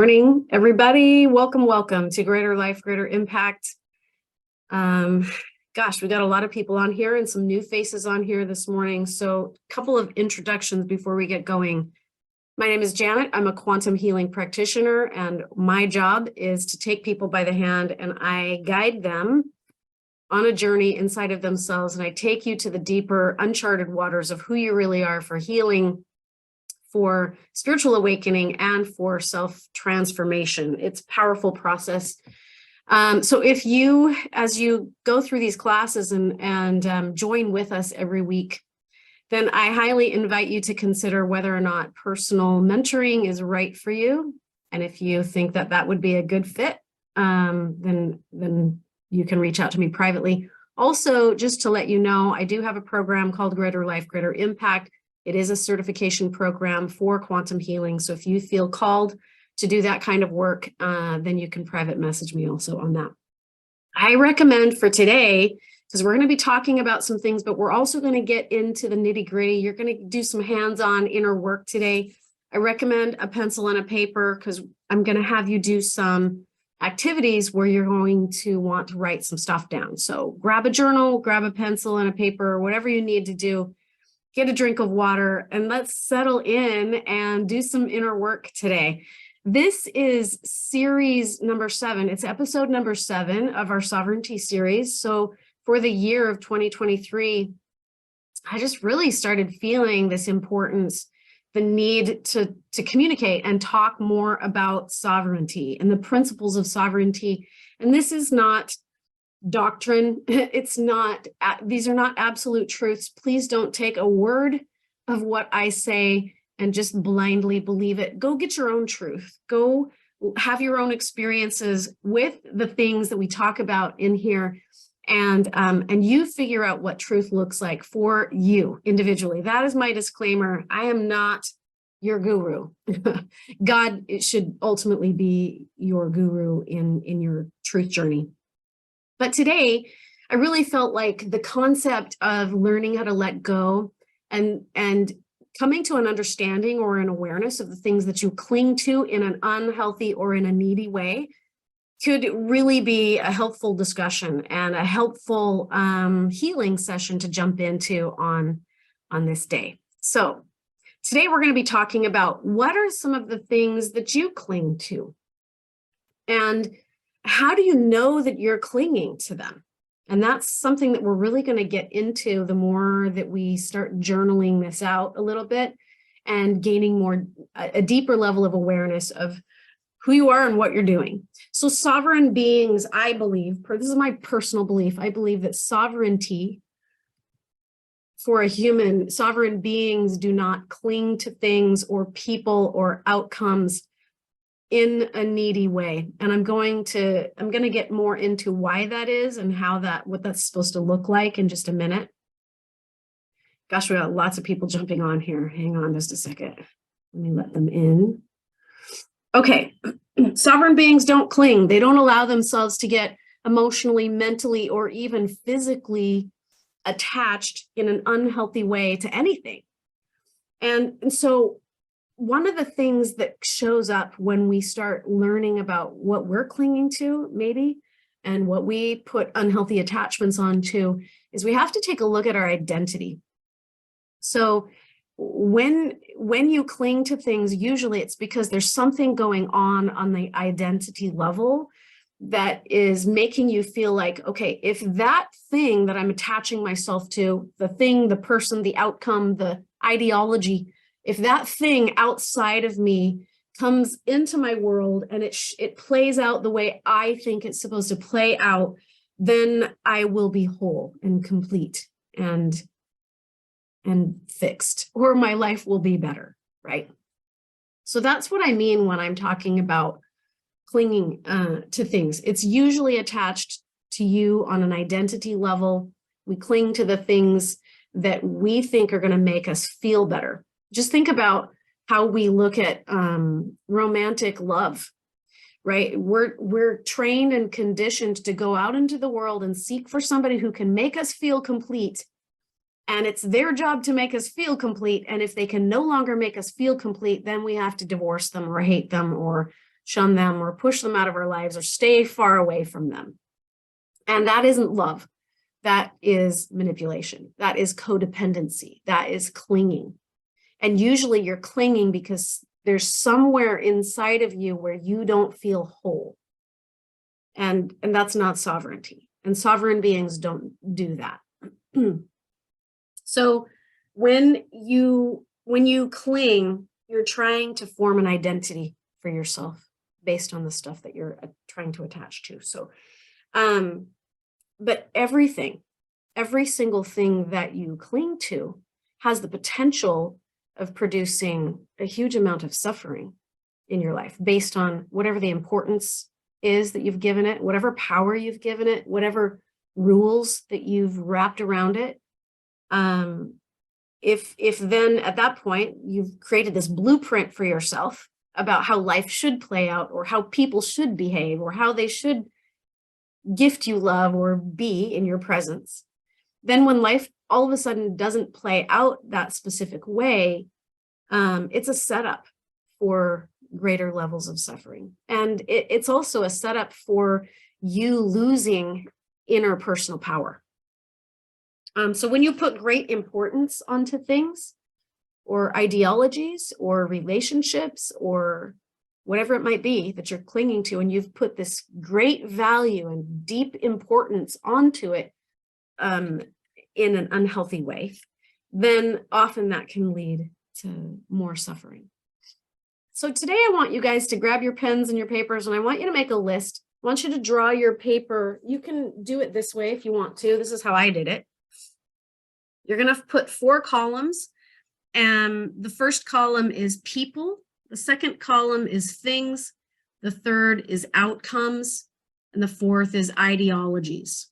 Morning, everybody. Welcome to Greater Life, Greater Impact. Gosh, we got a lot of people on here and some new faces on here this morning. So a couple of introductions before we get going. My name is Janet. I'm a quantum healing practitioner, and my job is to take people by the hand and I guide them on a journey inside of themselves. And I take you to the deeper, uncharted waters of who you really are for healing, for spiritual awakening, and for self-transformation. It's a powerful process. So if you, as you go through these classes and join with us every week, then I highly invite you to consider whether or not personal mentoring is right for you. And if you think that that would be a good fit, then you can reach out to me privately. Also, just to let you know, I do have a program called Greater Life, Greater Impact. It is a certification program for quantum healing. So if you feel called to do that kind of work, then you can private message me also on that. I recommend for today, because we're going to be talking about some things, but we're also going to get into the nitty gritty. You're going to do some hands-on inner work today. I recommend a pencil and a paper because I'm going to have you do some activities where you're going to want to write some stuff down. So grab a journal, grab a pencil and a paper, whatever you need to do. Get a drink of water, and let's settle in and do some inner work today. This is series number 7. It's episode number 7 of our sovereignty series. So for the year of 2023, I just really started feeling this importance, the need to communicate and talk more about sovereignty and the principles of sovereignty. And this is not doctrine. It's not, these are not absolute truths. Please don't take a word of what I say and just blindly believe it. Go get your own truth. Go have your own experiences with the things that we talk about in here, and you figure out what truth looks like for you individually. That is my disclaimer. I am not your guru. God should ultimately be your guru in your truth journey. But today, I really felt like the concept of learning how to let go and coming to an understanding or an awareness of the things that you cling to in an unhealthy or in a needy way could really be a helpful discussion and a helpful healing session to jump into on this day. So today we're going to be talking about what are some of the things that you cling to, and how do you know that you're clinging to them? And that's something that we're really going to get into the more that we start journaling this out a little bit and gaining a deeper level of awareness of who you are and what you're doing. So sovereign beings, I believe, this is my personal belief, I believe that sovereignty for a human, sovereign beings do not cling to things or people or outcomes in a needy way. And I'm going to get more into why that is and what that's supposed to look like in just a minute. Gosh, we got lots of people jumping on here. Hang on just a second. Let me let them in. Okay. Sovereign beings don't cling. They don't allow themselves to get emotionally, mentally, or even physically attached in an unhealthy way to anything. And so one of the things that shows up when we start learning about what we're clinging to, maybe, and what we put unhealthy attachments onto, is we have to take a look at our identity. So when you cling to things, usually it's because there's something going on the identity level that is making you feel like, okay, if that thing that I'm attaching myself to, the thing, the person, the outcome, the ideology, if that thing outside of me comes into my world and it plays out the way I think it's supposed to play out, then I will be whole and complete and fixed, or my life will be better, right? So that's what I mean when I'm talking about clinging to things. It's usually attached to you on an identity level. We cling to the things that we think are going to make us feel better. Just think about how we look at romantic love, right? We're trained and conditioned to go out into the world and seek for somebody who can make us feel complete. And it's their job to make us feel complete. And if they can no longer make us feel complete, then we have to divorce them or hate them or shun them or push them out of our lives or stay far away from them. And that isn't love. That is manipulation. That is codependency. That is clinging. And usually you're clinging because there's somewhere inside of you where you don't feel whole. And that's not sovereignty. And sovereign beings don't do that. So when you cling, you're trying to form an identity for yourself based on the stuff that you're trying to attach to. So, but every single thing that you cling to has the potential of producing a huge amount of suffering in your life based on whatever the importance is that you've given it, whatever power you've given it, whatever rules that you've wrapped around it. If then at that point you've created this blueprint for yourself about how life should play out or how people should behave or how they should gift you love or be in your presence, then when life all of a sudden doesn't play out that specific way, it's a setup for greater levels of suffering. And it's also a setup for you losing interpersonal power. So when you put great importance onto things or ideologies or relationships or whatever it might be that you're clinging to, and you've put this great value and deep importance onto it in an unhealthy way, then often that can lead to more suffering. So today I want you guys to grab your pens and your papers, and I want you to make a list. I want you to draw your paper. You can do it this way if you want to. This is how I did it. You're going to put 4 columns, and the first column is people. The second column is things. The third is outcomes. And the fourth is ideologies.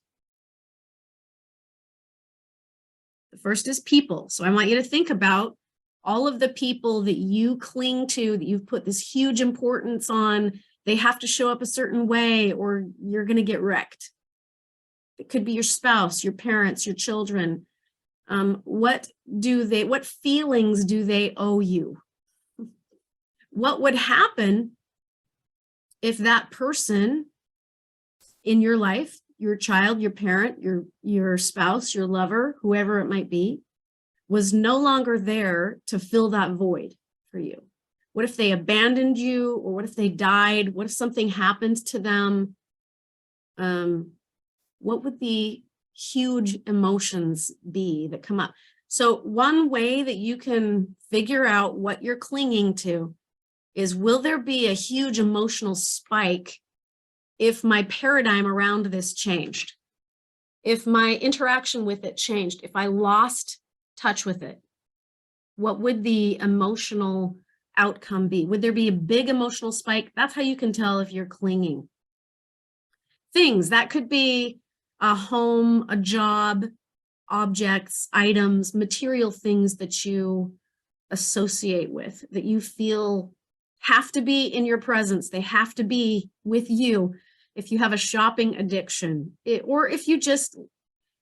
The first is people. So I want you to think about all of the people that you cling to, that you've put this huge importance on. They have to show up a certain way or you're going to get wrecked. It could be your spouse, your parents, your children. What feelings do they owe you? What would happen if that person in your life, your child, your parent, your spouse, your lover, whoever it might be, was no longer there to fill that void for you? What if they abandoned you, or what if they died? What if something happened to them? What would the huge emotions be that come up? So one way that you can figure out what you're clinging to is, will there be a huge emotional spike if my paradigm around this changed? If my interaction with it changed, if I lost touch with it, what would the emotional outcome be? Would there be a big emotional spike? That's how you can tell if you're clinging. Things, that could be a home, a job, objects, items, material things that you associate with, that you feel have to be in your presence. They have to be with you. If you have a shopping addiction, or if you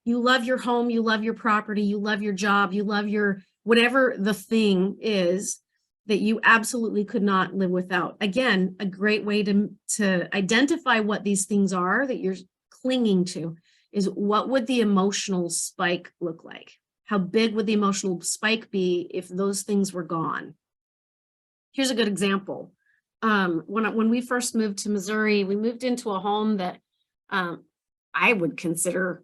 love your home, you love your property, you love your job, you love your whatever the thing is that you absolutely could not live without. Again, a great way to identify what these things are that you're clinging to is, what would the emotional spike look like? How big would the emotional spike be if those things were gone? Here's a good example. When we first moved to Missouri, we moved into a home that I would consider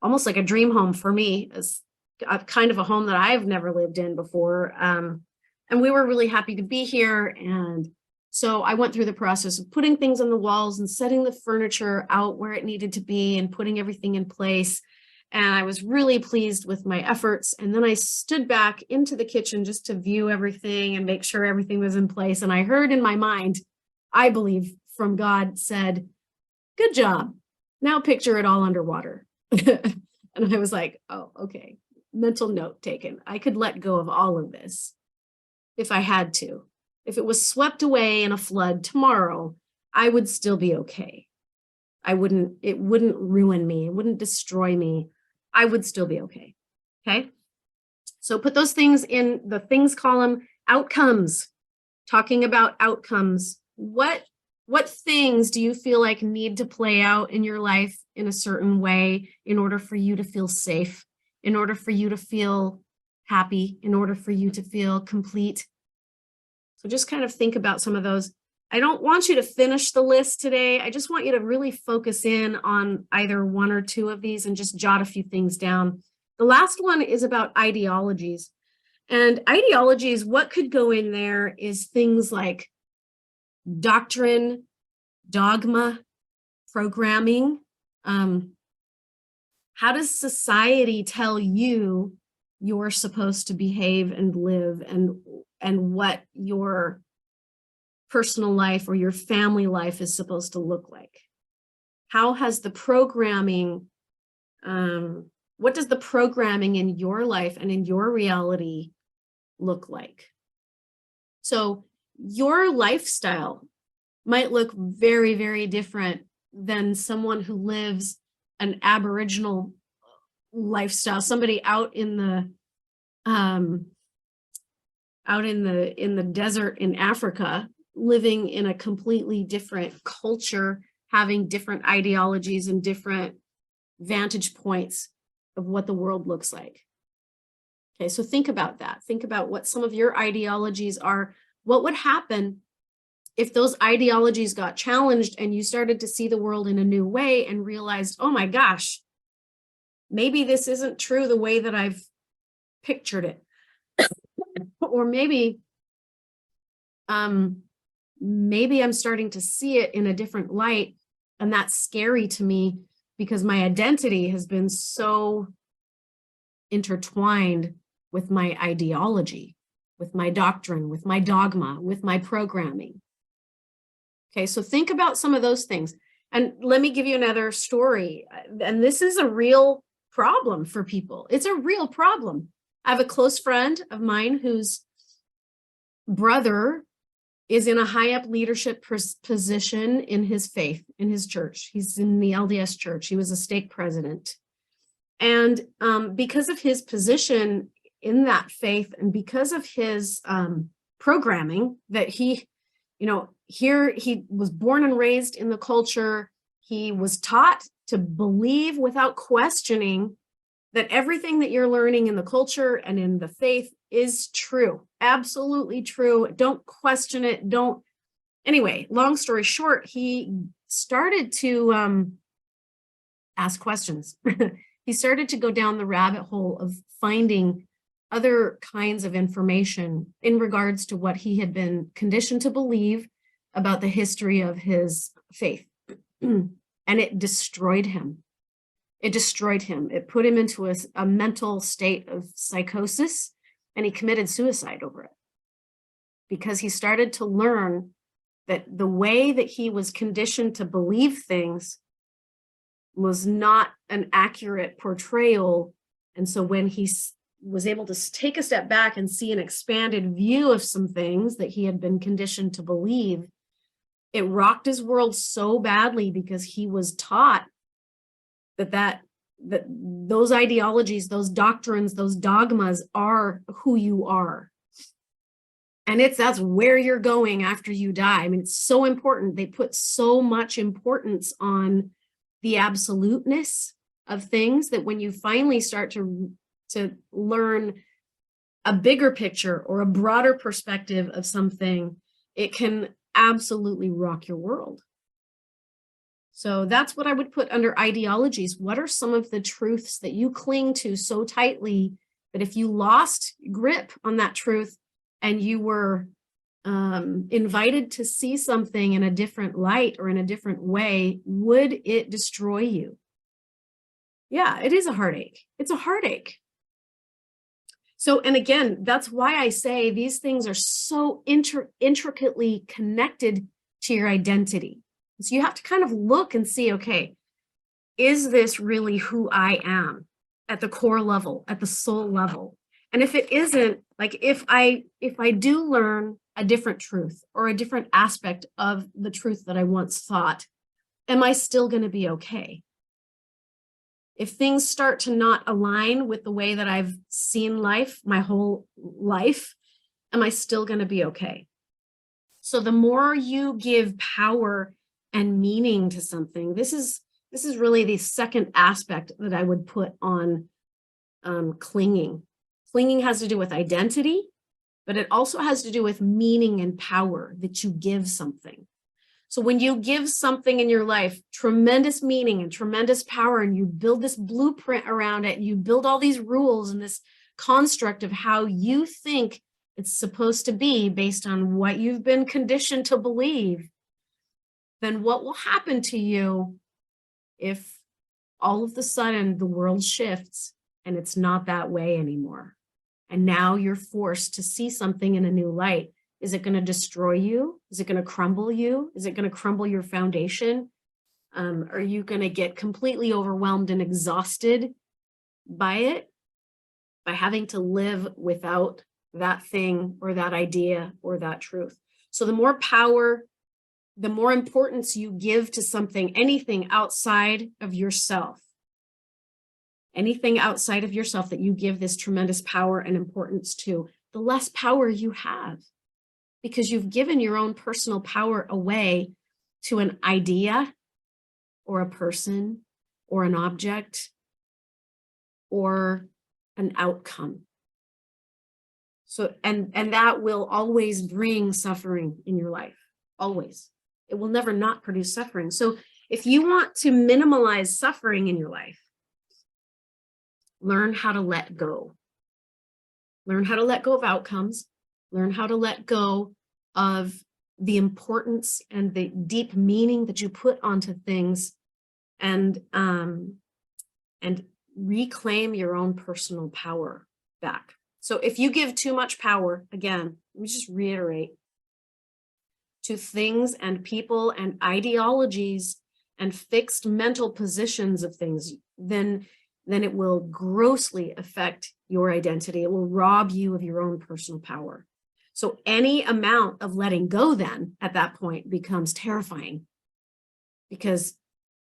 almost like a dream home for me, as a kind of a home that I've never lived in before. And we were really happy to be here. And so I went through the process of putting things on the walls and setting the furniture out where it needed to be and putting everything in place. And I was really pleased with my efforts. And then I stood back into the kitchen just to view everything and make sure everything was in place. And I heard in my mind, I believe from God, said, "Good job. Now picture it all underwater." And I was like, oh, okay. Mental note taken. I could let go of all of this if I had to. If it was swept away in a flood tomorrow, I would still be okay. It wouldn't ruin me. It wouldn't destroy me. I would still be okay. Okay. So put those things in the things column. Outcomes, talking about outcomes. What What things do you feel like need to play out in your life in a certain way in order for you to feel safe, in order for you to feel happy, in order for you to feel complete? So just kind of think about some of those. I don't want you to finish the list today. I just want you to really focus in on either one or two of these and just jot a few things down. The last one is about ideologies. And ideologies, what could go in there is things like doctrine, dogma, programming. How does society tell you you're supposed to behave and live, and what your personal life or your family life is supposed to look like? How has the programming, what does the programming in your life and in your reality look like? So your lifestyle might look very, very different than someone who lives an Aboriginal lifestyle, somebody out in the desert in Africa, living in a completely different culture, having different ideologies and different vantage points of what the world looks like. Okay, so think about that. Think about what some of your ideologies are. What would happen if those ideologies got challenged and you started to see the world in a new way and realized, oh my gosh, maybe this isn't true the way that I've pictured it. Or maybe I'm starting to see it in a different light, and that's scary to me because my identity has been so intertwined with my ideology, with my doctrine, with my dogma, with my programming. Okay, so think about some of those things. And let me give you another story. And this is a real problem for people. It's a real problem. I have a close friend of mine whose brother is in a high up leadership position in his faith, in his church. He's in the LDS church. He was a stake president. And because of his position in that faith and because of his programming that he, here he was born and raised in the culture, he was taught to believe without questioning that everything that you're learning in the culture and in the faith is true, absolutely true. Don't question it. Anyway, long story short, he started to ask questions. He started to go down the rabbit hole of finding other kinds of information in regards to what he had been conditioned to believe about the history of his faith. And it destroyed him. It destroyed him. It put him into a mental state of psychosis, and he committed suicide over it because he started to learn that the way that he was conditioned to believe things was not an accurate portrayal. And so when he was able to take a step back and see an expanded view of some things that he had been conditioned to believe, it rocked his world so badly because he was taught that those ideologies, those doctrines, those dogmas are who you are. And that's where you're going after you die. I mean, it's so important. They put so much importance on the absoluteness of things that when you finally start to learn a bigger picture or a broader perspective of something, it can absolutely rock your world. So that's what I would put under ideologies. What are some of the truths that you cling to so tightly that if you lost grip on that truth and you were invited to see something in a different light or in a different way, would it destroy you? Yeah, it is a heartache. It's a heartache. So, and again, that's why I say these things are so intricately connected to your identity. So you have to kind of look and see, okay, is this really who I am at the core level, at the soul level? And if it isn't, like if I do learn a different truth or a different aspect of the truth that I once thought, am I still going to be okay? If things start to not align with the way that I've seen life my whole life, am I still going to be okay? So the more you give power and meaning to something, this is really the second aspect that I would put on clinging. Clinging has to do with identity, but it also has to do with meaning and power that you give something. So when you give something in your life tremendous meaning and tremendous power, and you build this blueprint around it, and you build all these rules and this construct of how you think it's supposed to be based on what you've been conditioned to believe, then what will happen to you if all of a sudden the world shifts and it's not that way anymore? And now you're forced to see something in a new light. Is it going to destroy you? Is it going to crumble you? Is it going to crumble your foundation? Are you going to get completely overwhelmed and exhausted by it, by having to live without that thing or that idea or that truth? So the more power, the more importance you give to something, anything outside of yourself, anything outside of yourself that you give this tremendous power and importance to, the less power you have, because you've given your own personal power away to an idea or a person or an object or an outcome. So, and that will always bring suffering in your life, always. It will never not produce suffering. So if you want to minimize suffering in your life, learn how to let go. Learn how to let go of outcomes. Learn how to let go of the importance and the deep meaning that you put onto things, and reclaim your own personal power back. So if you give too much power, again, let me just reiterate, to things and people and ideologies and fixed mental positions of things, then it will grossly affect your identity. It will rob you of your own personal power. So any amount of letting go then at that point becomes terrifying, because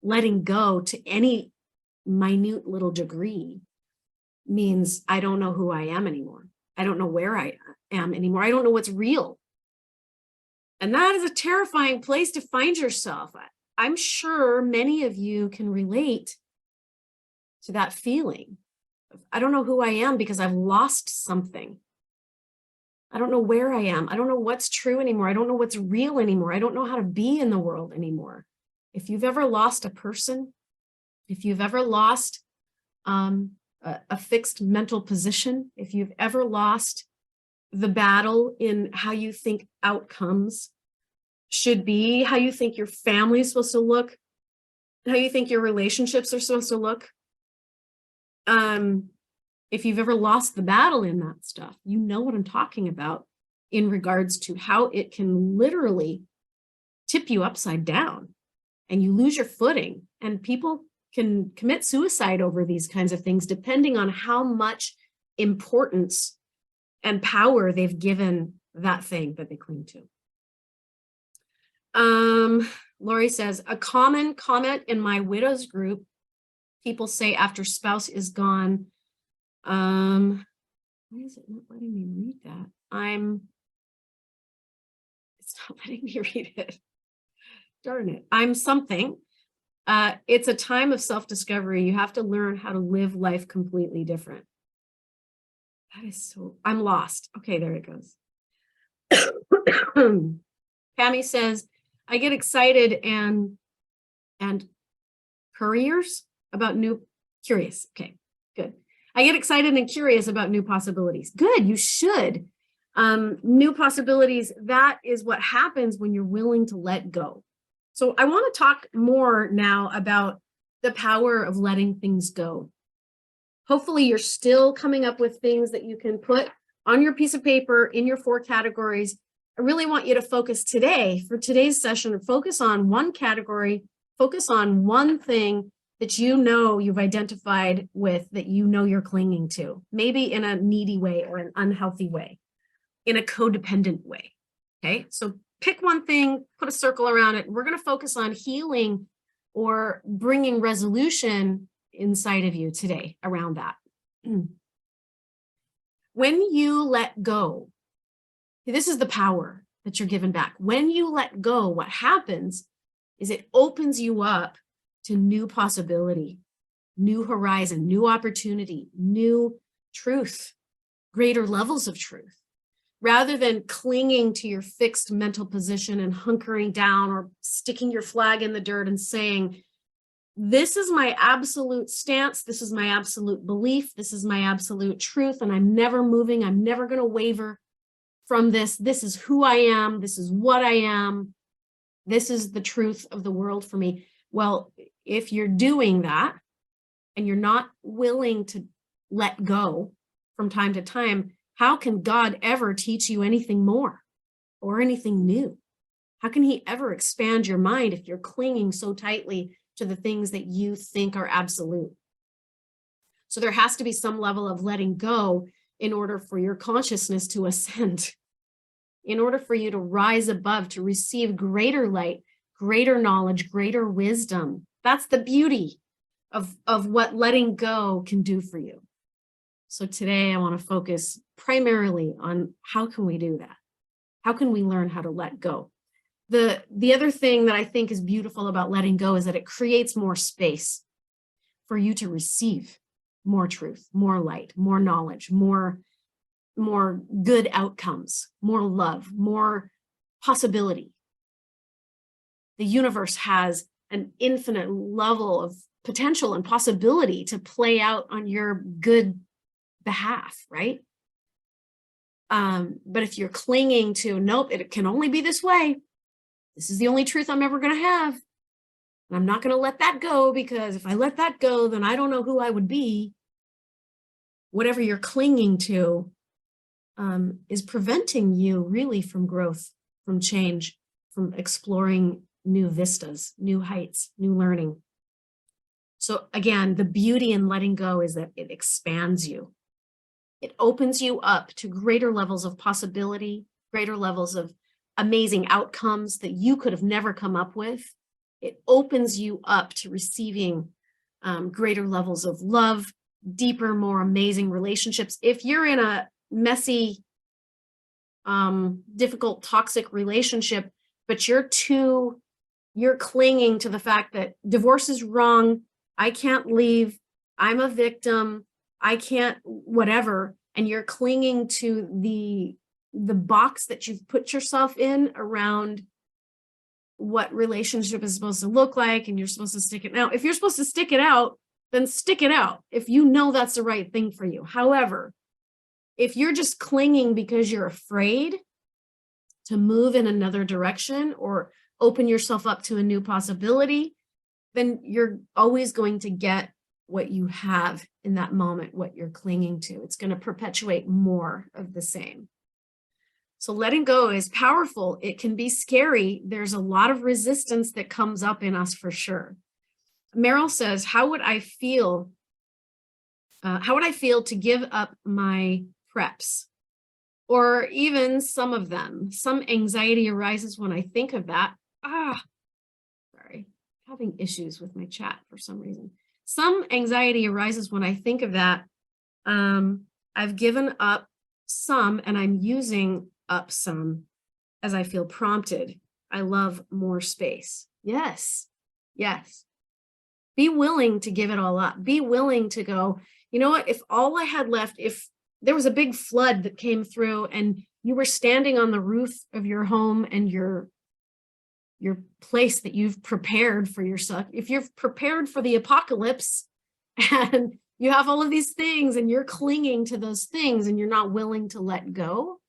letting go to any minute little degree means I don't know who I am anymore. I don't know where I am anymore. I don't know what's real. And that is a terrifying place to find yourself. I'm sure many of you can relate to that feeling. I don't know who I am because I've lost something. I don't know where I am. I don't know what's true anymore. I don't know what's real anymore. I don't know how to be in the world anymore. If you've ever lost a person, if you've ever lost a fixed mental position, if you've ever lost the battle in how you think outcomes should be, how you think your family is supposed to look, how you think your relationships are supposed to look, if you've ever lost the battle in that stuff, you know what I'm talking about in regards to how it can literally tip you upside down and you lose your footing, and people can commit suicide over these kinds of things depending on how much importance and power they've given that thing that they cling to. Lori says, a common comment in my widows group, people say after spouse is gone, why is it not letting me read that? It's not letting me read it. Darn it. I'm something. It's a time of self-discovery. You have to learn how to live life completely different. That is so, I'm lost. Okay, there it goes. Pammy says, I get excited and curious about new possibilities. Good, you should. New possibilities, that is what happens when you're willing to let go. So I want to talk more now about the power of letting things go. Hopefully you're still coming up with things that you can put on your piece of paper in your 4 categories. I really want you to focus today, for today's session, focus on one category, focus on one thing that you know you've identified with, that you know you're clinging to, maybe in a needy way or an unhealthy way, in a codependent way. Okay, so pick one thing, put a circle around it. We're going to focus on healing or bringing resolution inside of you today around that. When you let go, this is the power. that you're given back. When you let go, what happens is it opens you up to new possibility, new horizon, new opportunity, new truth, greater levels of truth. Rather than clinging to your fixed mental position and hunkering down or sticking your flag in the dirt and saying, this is my absolute stance, this is my absolute belief, this is my absolute truth, and I'm never moving, I'm never going to waver from this. This is who I am, this is what I am, this is the truth of the world for me. Well, if you're doing that and you're not willing to let go from time to time, how can God ever teach you anything more or anything new? How can he ever expand your mind if you're clinging so tightly to the things that you think are absolute? So there has to be some level of letting go in order for your consciousness to ascend, in order for you to rise above, to receive greater light, greater knowledge, greater wisdom. That's the beauty of what letting go can do for you. So today I want to focus primarily on how can we do that? How can we learn how to let go? The other thing that I think is beautiful about letting go is that it creates more space for you to receive more truth, more light, more knowledge, more good outcomes, more love, more possibility. The universe has an infinite level of potential and possibility to play out on your good behalf, right? But if you're clinging to, nope, it can only be this way. This is the only truth I'm ever going to have. And I'm not going to let that go, because if I let that go, then I don't know who I would be. Whatever you're clinging to is preventing you really from growth, from change, from exploring new vistas, new heights, new learning. So again, the beauty in letting go is that it expands you. It opens you up to greater levels of possibility, greater levels of amazing outcomes that you could have never come up with. It opens you up to receiving greater levels of love, deeper, more amazing relationships. If you're in a messy, difficult, toxic relationship, but you're clinging to the fact that divorce is wrong, I can't leave, I'm a victim, I can't, whatever, and you're clinging to the box that you've put yourself in around what relationship is supposed to look like, and you're supposed to stick it out. If you're supposed to stick it out, then stick it out if you know that's the right thing for you. However, if you're just clinging because you're afraid to move in another direction or open yourself up to a new possibility, then you're always going to get what you have in that moment, what you're clinging to. It's going to perpetuate more of the same. So letting go is powerful. It can be scary. There's a lot of resistance that comes up in us for sure. Meryl says, how would I feel to give up my preps? Or even some of them. Some anxiety arises when I think of that. Sorry, having issues with my chat for some reason. Some anxiety arises when I think of that. I've given up some and I'm using up some as I feel prompted. I love more space. Yes, yes. Be willing to give it all up. Be willing to go, you know what, if all I had left, if there was a big flood that came through and you were standing on the roof of your home and your place that you've prepared for yourself, if you've prepared for the apocalypse and you have all of these things and you're clinging to those things and you're not willing to let go,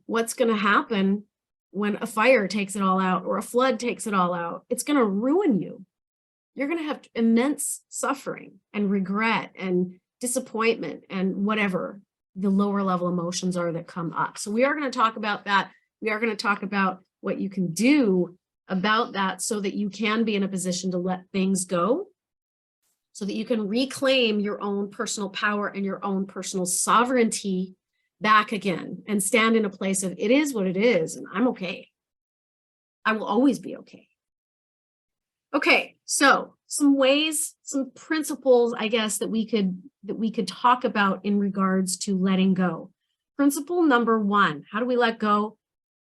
what's going to happen when a fire takes it all out or a flood takes it all out? It's going to ruin you. You're going to have immense suffering and regret and disappointment and whatever the lower level emotions are that come up. So we are going to talk about that. We are going to talk about what you can do about that so that you can be in a position to let things go, so that you can reclaim your own personal power and your own personal sovereignty back again and stand in a place of it is what it is and I'm okay. I will always be okay. Okay, so some ways, some principles, I guess, that we could talk about in regards to letting go. Principle number one, how do we let go?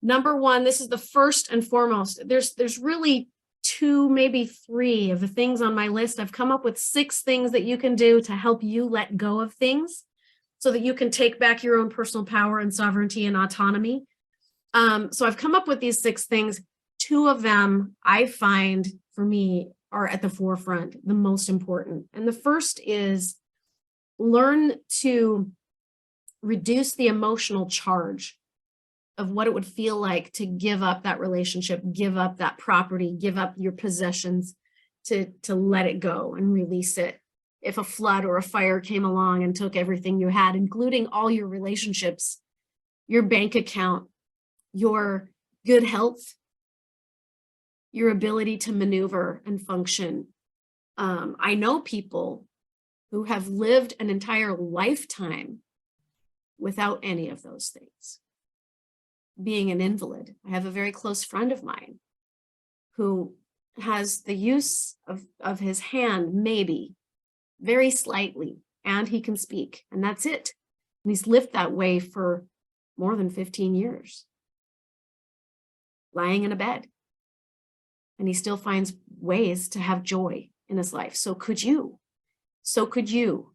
Number one, this is the first and foremost. There's really two, maybe three of the things on my list. I've come up with 6 things that you can do to help you let go of things so that you can take back your own personal power and sovereignty and autonomy. So I've come up with these 6 things. 2 of them I find for me are at the forefront, the most important. And the first is learn to reduce the emotional charge of what it would feel like to give up that relationship, give up that property, give up your possessions, to let it go and release it. If a flood or a fire came along and took everything you had, including all your relationships, your bank account, your good health, your ability to maneuver and function. I know people who have lived an entire lifetime without any of those things. Being an invalid. I have a very close friend of mine who has the use of his hand, maybe, very slightly, and he can speak, and that's it. And he's lived that way for more than 15 years, lying in a bed. And he still finds ways to have joy in his life. So could you. So could you.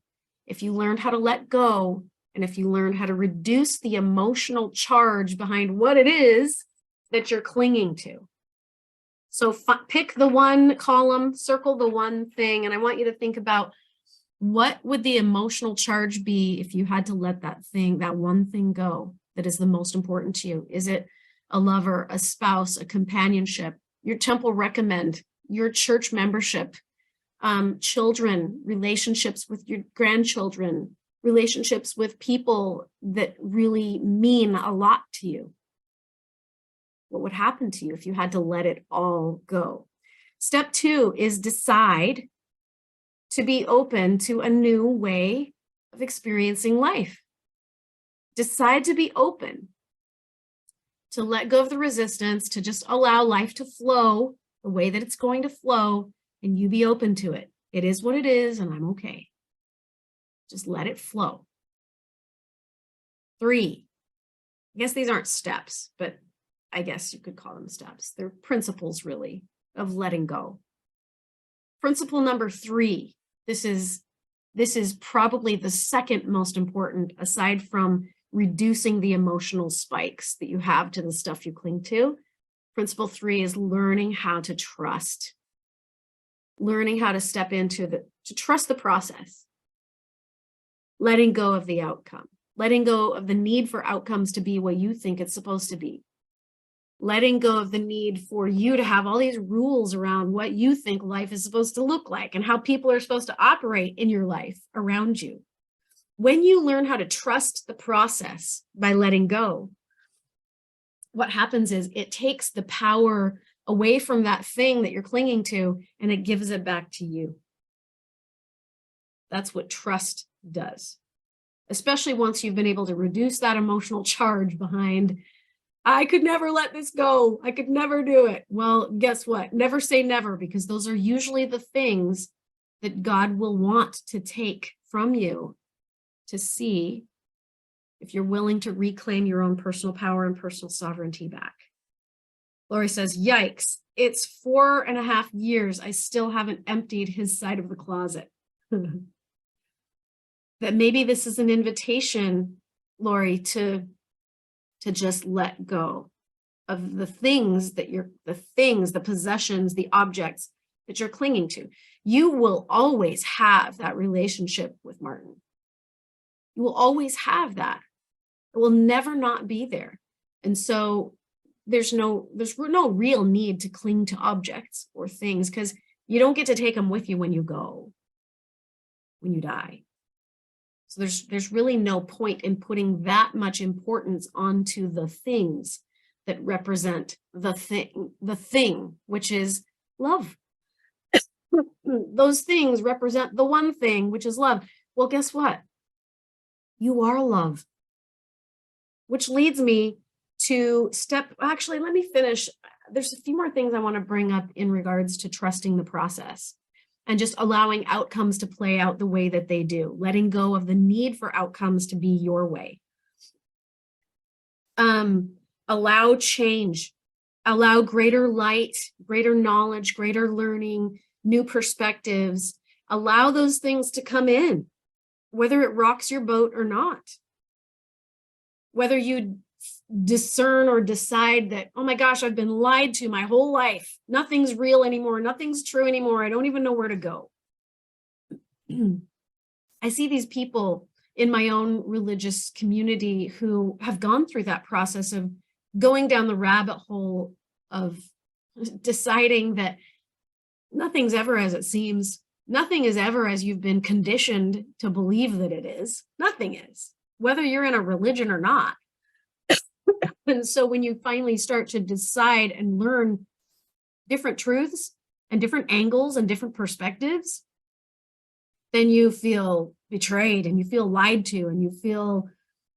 If you learned how to let go, and if you learn how to reduce the emotional charge behind what it is that you're clinging to. So pick the one column, circle the one thing, and I want you to think about what would the emotional charge be if you had to let that thing, that one thing go that is the most important to you? Is it a lover, a spouse, a companionship, your temple recommend, your church membership, children, relationships with your grandchildren, relationships with people that really mean a lot to you? What would happen to you if you had to let it all go? Step 2 is decide to be open to a new way of experiencing life. Decide to be open, to let go of the resistance, to just allow life to flow the way that it's going to flow, and you be open to it. It is what it is, and I'm okay. Just let it flow. 3, I guess these aren't steps, but I guess you could call them steps. They're principles, really, of letting go. Principle number 3, this is probably the second most important, aside from reducing the emotional spikes that you have to the stuff you cling to. Principle 3 is learning how to trust. Learning how to step into to trust the process. Letting go of the outcome, letting go of the need for outcomes to be what you think it's supposed to be, letting go of the need for you to have all these rules around what you think life is supposed to look like and how people are supposed to operate in your life around you. When you learn how to trust the process by letting go, what happens is it takes the power away from that thing that you're clinging to and it gives it back to you. That's what trust does, especially once you've been able to reduce that emotional charge behind, I could never let this go. I could never do it. Well, guess what? Never say never, because those are usually the things that God will want to take from you to see if you're willing to reclaim your own personal power and personal sovereignty back. Lori says, yikes, it's 4.5 years. I still haven't emptied his side of the closet. That maybe this is an invitation, Lori, to just let go of the things that the possessions, the objects that you're clinging to. You will always have that relationship with Martin. You will always have that. It will never not be there. And so there's no real need to cling to objects or things, because you don't get to take them with you when you go, when you die. So there's really no point in putting that much importance onto the things that represent the thing, which is love. Those things represent the one thing, which is love. Well, guess what? You are love. Which leads me to actually, let me finish. There's a few more things I want to bring up in regards to trusting the process and just allowing outcomes to play out the way that they do, letting go of the need for outcomes to be your way. Allow change, allow greater light, greater knowledge, greater learning, new perspectives. Allow those things to come in, whether it rocks your boat or not. Whether you discern or decide that, oh my gosh, I've been lied to my whole life. Nothing's real anymore. Nothing's true anymore. I don't even know where to go. I see these people in my own religious community who have gone through that process of going down the rabbit hole of deciding that nothing's ever as it seems. Nothing is ever as you've been conditioned to believe that it is. Nothing is, whether you're in a religion or not. And so when you finally start to decide and learn different truths and different angles and different perspectives, then you feel betrayed and you feel lied to and you feel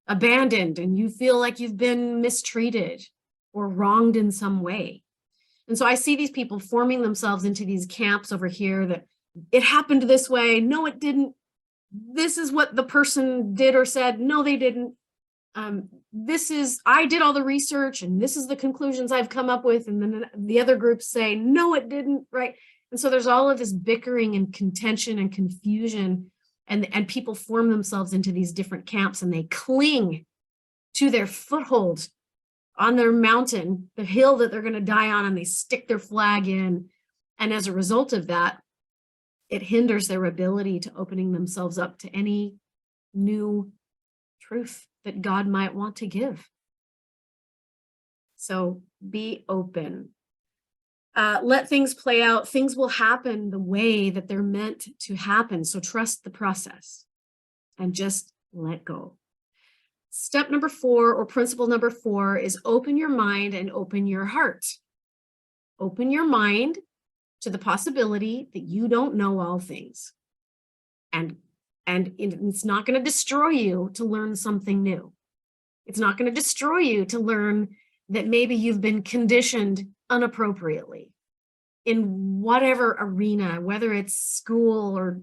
abandoned and you feel like you've been mistreated or wronged in some way. And so I see these people forming themselves into these camps over here that it happened this way. No, it didn't. This is what the person did or said. No, they didn't. I did all the research and this is the conclusions I've come up with. And then the other groups say, no, it didn't. Right. And so there's all of this bickering and contention and confusion, and people form themselves into these different camps and they cling to their foothold on their mountain, the hill that they're going to die on, and they stick their flag in. And as a result of that, it hinders their ability to opening themselves up to any new truth that God might want to give. So be open. Let things play out. Things will happen the way that they're meant to happen. So trust the process and just let go. Step number 4, or principle number 4, is open your mind and open your heart. Open your mind to the possibility that you don't know all things. And it's not going to destroy you to learn something new. It's not going to destroy you to learn that maybe you've been conditioned inappropriately in whatever arena, whether it's school or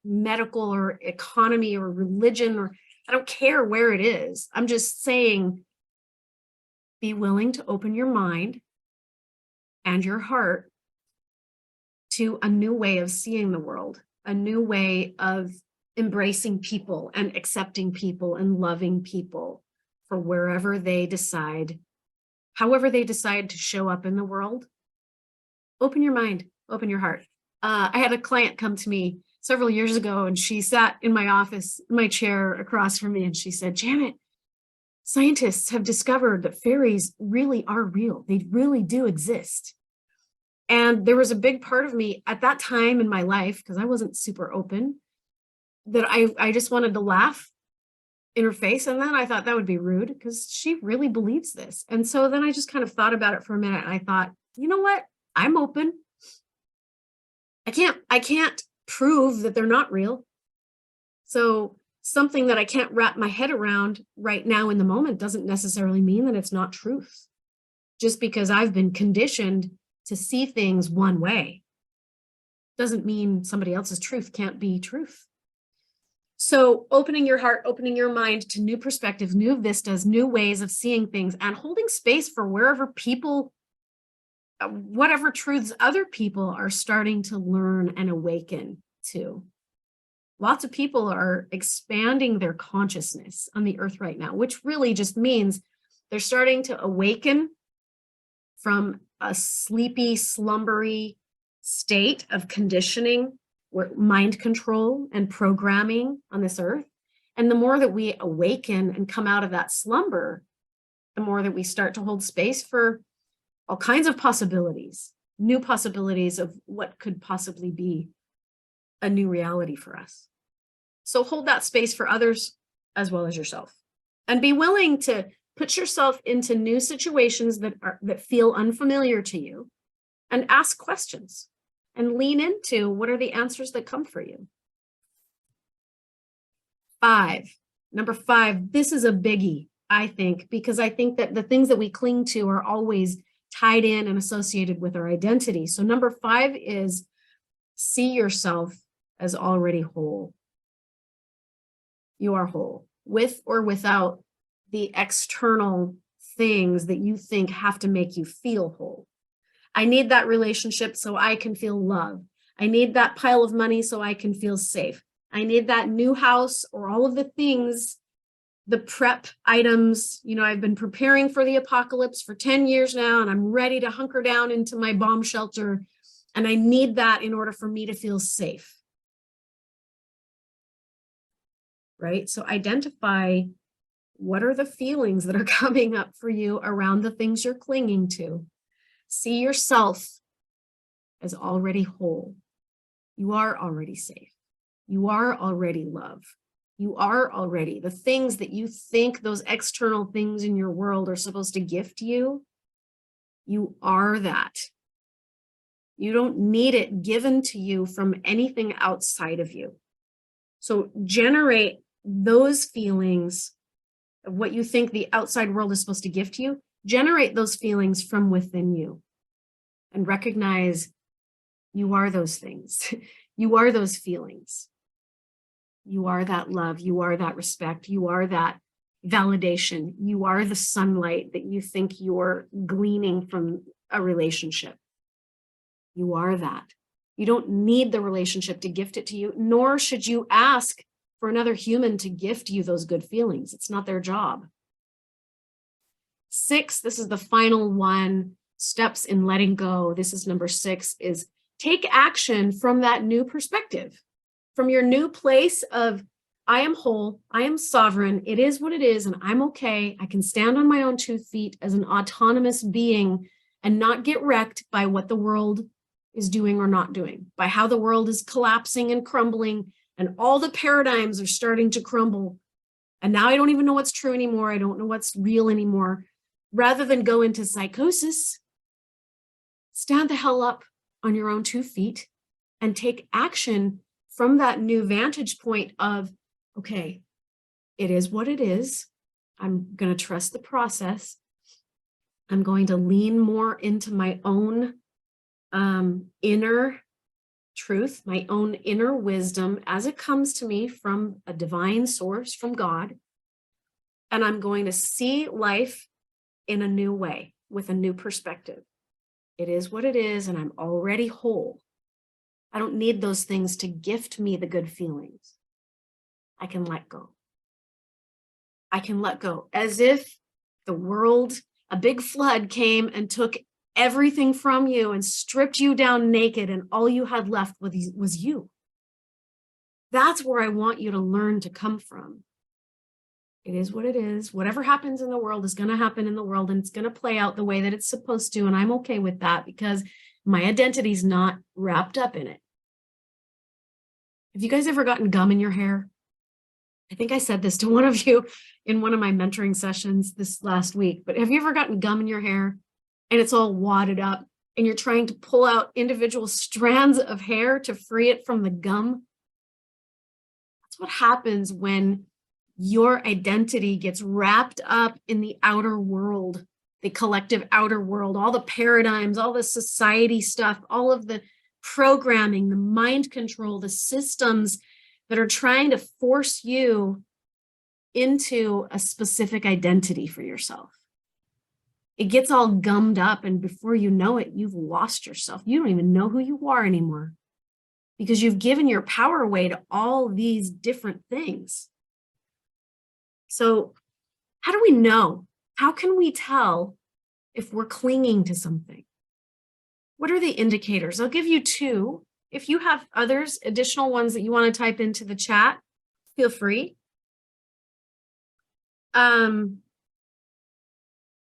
medical or economy or religion, or I don't care where it is. I'm just saying, be willing to open your mind and your heart to a new way of seeing the world, a new way of embracing people and accepting people and loving people for wherever they decide, however they decide to show up in the world. Open your mind, open your heart. I had a client come to me several years ago, and she sat in my office, my chair across from me, and she said, Janet, scientists have discovered that fairies really are real. They really do exist. And there was a big part of me at that time in my life, because I wasn't super open, that I just wanted to laugh in her face. And then I thought that would be rude because she really believes this. And so then I just kind of thought about it for a minute. And I thought, you know what? I'm open. I can't prove that they're not real. So something that I can't wrap my head around right now in the moment doesn't necessarily mean that it's not truth. Just because I've been conditioned to see things one way doesn't mean somebody else's truth can't be truth. So opening your heart, opening your mind to new perspectives, new vistas, new ways of seeing things, and holding space for wherever people, whatever truths other people are starting to learn and awaken to. Lots of people are expanding their consciousness on the earth right now, which really just means they're starting to awaken from a sleepy, slumbery state of conditioning, mind control and programming on this earth. And the more that we awaken and come out of that slumber, the more that we start to hold space for all kinds of possibilities, new possibilities of what could possibly be a new reality for us. So hold that space for others as well as yourself, and be willing to put yourself into new situations that feel unfamiliar to you, and ask questions and lean into what are the answers that come for you. 5, number 5, this is a biggie, I think, because I think that the things that we cling to are always tied in and associated with our identity. So number 5 is see yourself as already whole. You are whole, with or without the external things that you think have to make you feel whole. I need that relationship so I can feel love. I need that pile of money so I can feel safe. I need that new house or all of the things, the prep items. I've been preparing for the apocalypse for 10 years now, and I'm ready to hunker down into my bomb shelter. And I need that in order for me to feel safe. Right? So identify what are the feelings that are coming up for you around the things you're clinging to. See yourself as already whole. You are already safe. You are already loved. You are already the things that you think those external things in your world are supposed to gift you. You are that. You don't need it given to you from anything outside of you. So generate those feelings of what you think the outside world is supposed to gift you. Generate those feelings from within you and recognize you are those things. You are those feelings. You are that love. You are that respect. You are that validation. You are the sunlight that you think you're gleaning from a relationship. You are that. You don't need the relationship to gift it to you, nor should you ask for another human to gift you those good feelings. It's not their job. 6, this is the final one, steps in letting go. This is number 6, is take action from that new perspective, from your new place of, I am whole, I am sovereign, it is what it is, and I'm okay. I can stand on my own 2 feet as an autonomous being and not get wrecked by what the world is doing or not doing, by how the world is collapsing and crumbling, and all the paradigms are starting to crumble. And now I don't even know what's true anymore. I don't know what's real anymore. Rather than go into psychosis, stand the hell up on your own 2 feet and take action from that new vantage point of, okay, it is what it is. I'm going to trust the process. I'm going to lean more into my own inner truth, my own inner wisdom as it comes to me from a divine source, from God. And I'm going to see life in a new way, with a new perspective. It is what it is, and I'm already whole. I don't need those things to gift me the good feelings. I can let go. I can let go, as if the world, a big flood came and took everything from you and stripped you down naked, and all you had left was you. That's where I want you to learn to come from. It is what it is. Whatever happens in the world is going to happen in the world, and it's going to play out the way that it's supposed to. And I'm okay with that because my identity is not wrapped up in it. Have you guys ever gotten gum in your hair? I think I said this to one of you in one of my mentoring sessions this last week, but have you ever gotten gum in your hair and it's all wadded up and you're trying to pull out individual strands of hair to free it from the gum? That's what happens when your identity gets wrapped up in the outer world, the collective outer world, all the paradigms, all the society stuff, all of the programming, the mind control, the systems that are trying to force you into a specific identity for yourself. It gets all gummed up, and before you know it, you've lost yourself. You don't even know who you are anymore because you've given your power away to all these different things. So how do we know? How can we tell if we're clinging to something? What are the indicators? I'll give you 2. If you have others, additional ones that you want to type into the chat, feel free.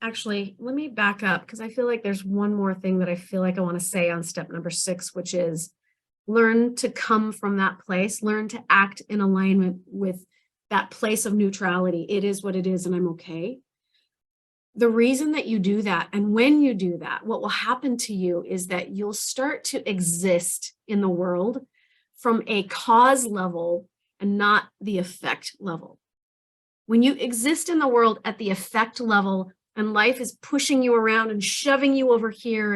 Actually, let me back up because I feel like there's one more thing that I feel like I want to say on step number 6, which is learn to come from that place, learn to act in alignment with that place of neutrality. It is what it is, and I'm okay. The reason that you do that, and when you do that, what will happen to you is that you'll start to exist in the world from a cause level and not the effect level. When you exist in the world at the effect level and life is pushing you around and shoving you over here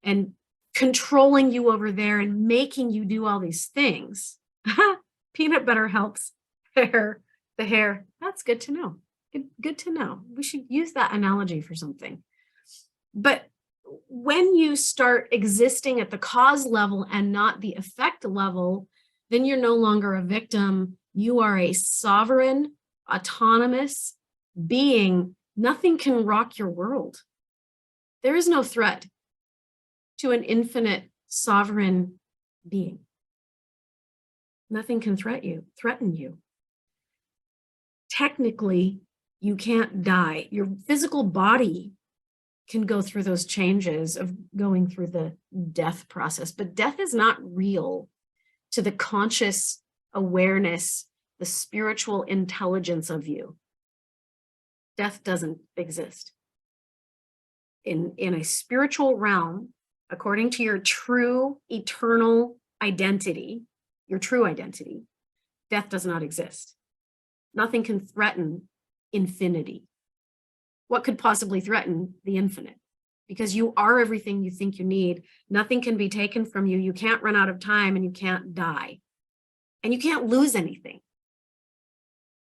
and controlling you over there and making you do all these things, peanut butter helps. The hair, that's good to know. Good to know. We should use that analogy for something. But when you start existing at the cause level and not the effect level, then you're no longer a victim. You are a sovereign, autonomous being. Nothing can rock your world. There is no threat to an infinite sovereign being. Nothing can threaten you. Technically, you can't die. Your physical body can go through those changes of going through the death process, but death is not real to the conscious awareness, the spiritual intelligence of you. Death doesn't exist. In a spiritual realm, according to your true eternal identity, your true identity, death does not exist. Nothing can threaten infinity. What could possibly threaten the infinite? Because you are everything you think you need. Nothing can be taken from you. You can't run out of time and you can't die. And you can't lose anything.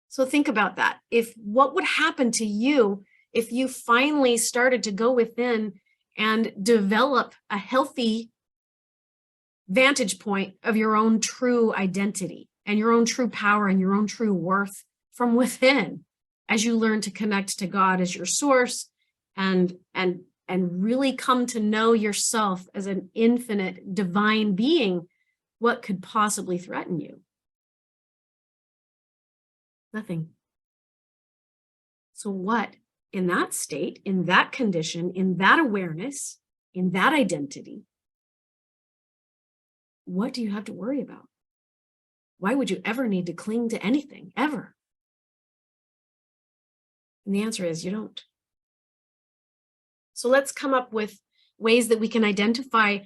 So think about that. What would happen to you if you finally started to go within and develop a healthy vantage point of your own true identity and your own true power and your own true worth from within, as you learn to connect to God as your source and really come to know yourself as an infinite divine being? What could possibly threaten you? Nothing. So what, in that state, in that condition, in that awareness, in that identity, what do you have to worry about? Why would you ever need to cling to anything, ever? And the answer is you don't. So let's come up with ways that we can identify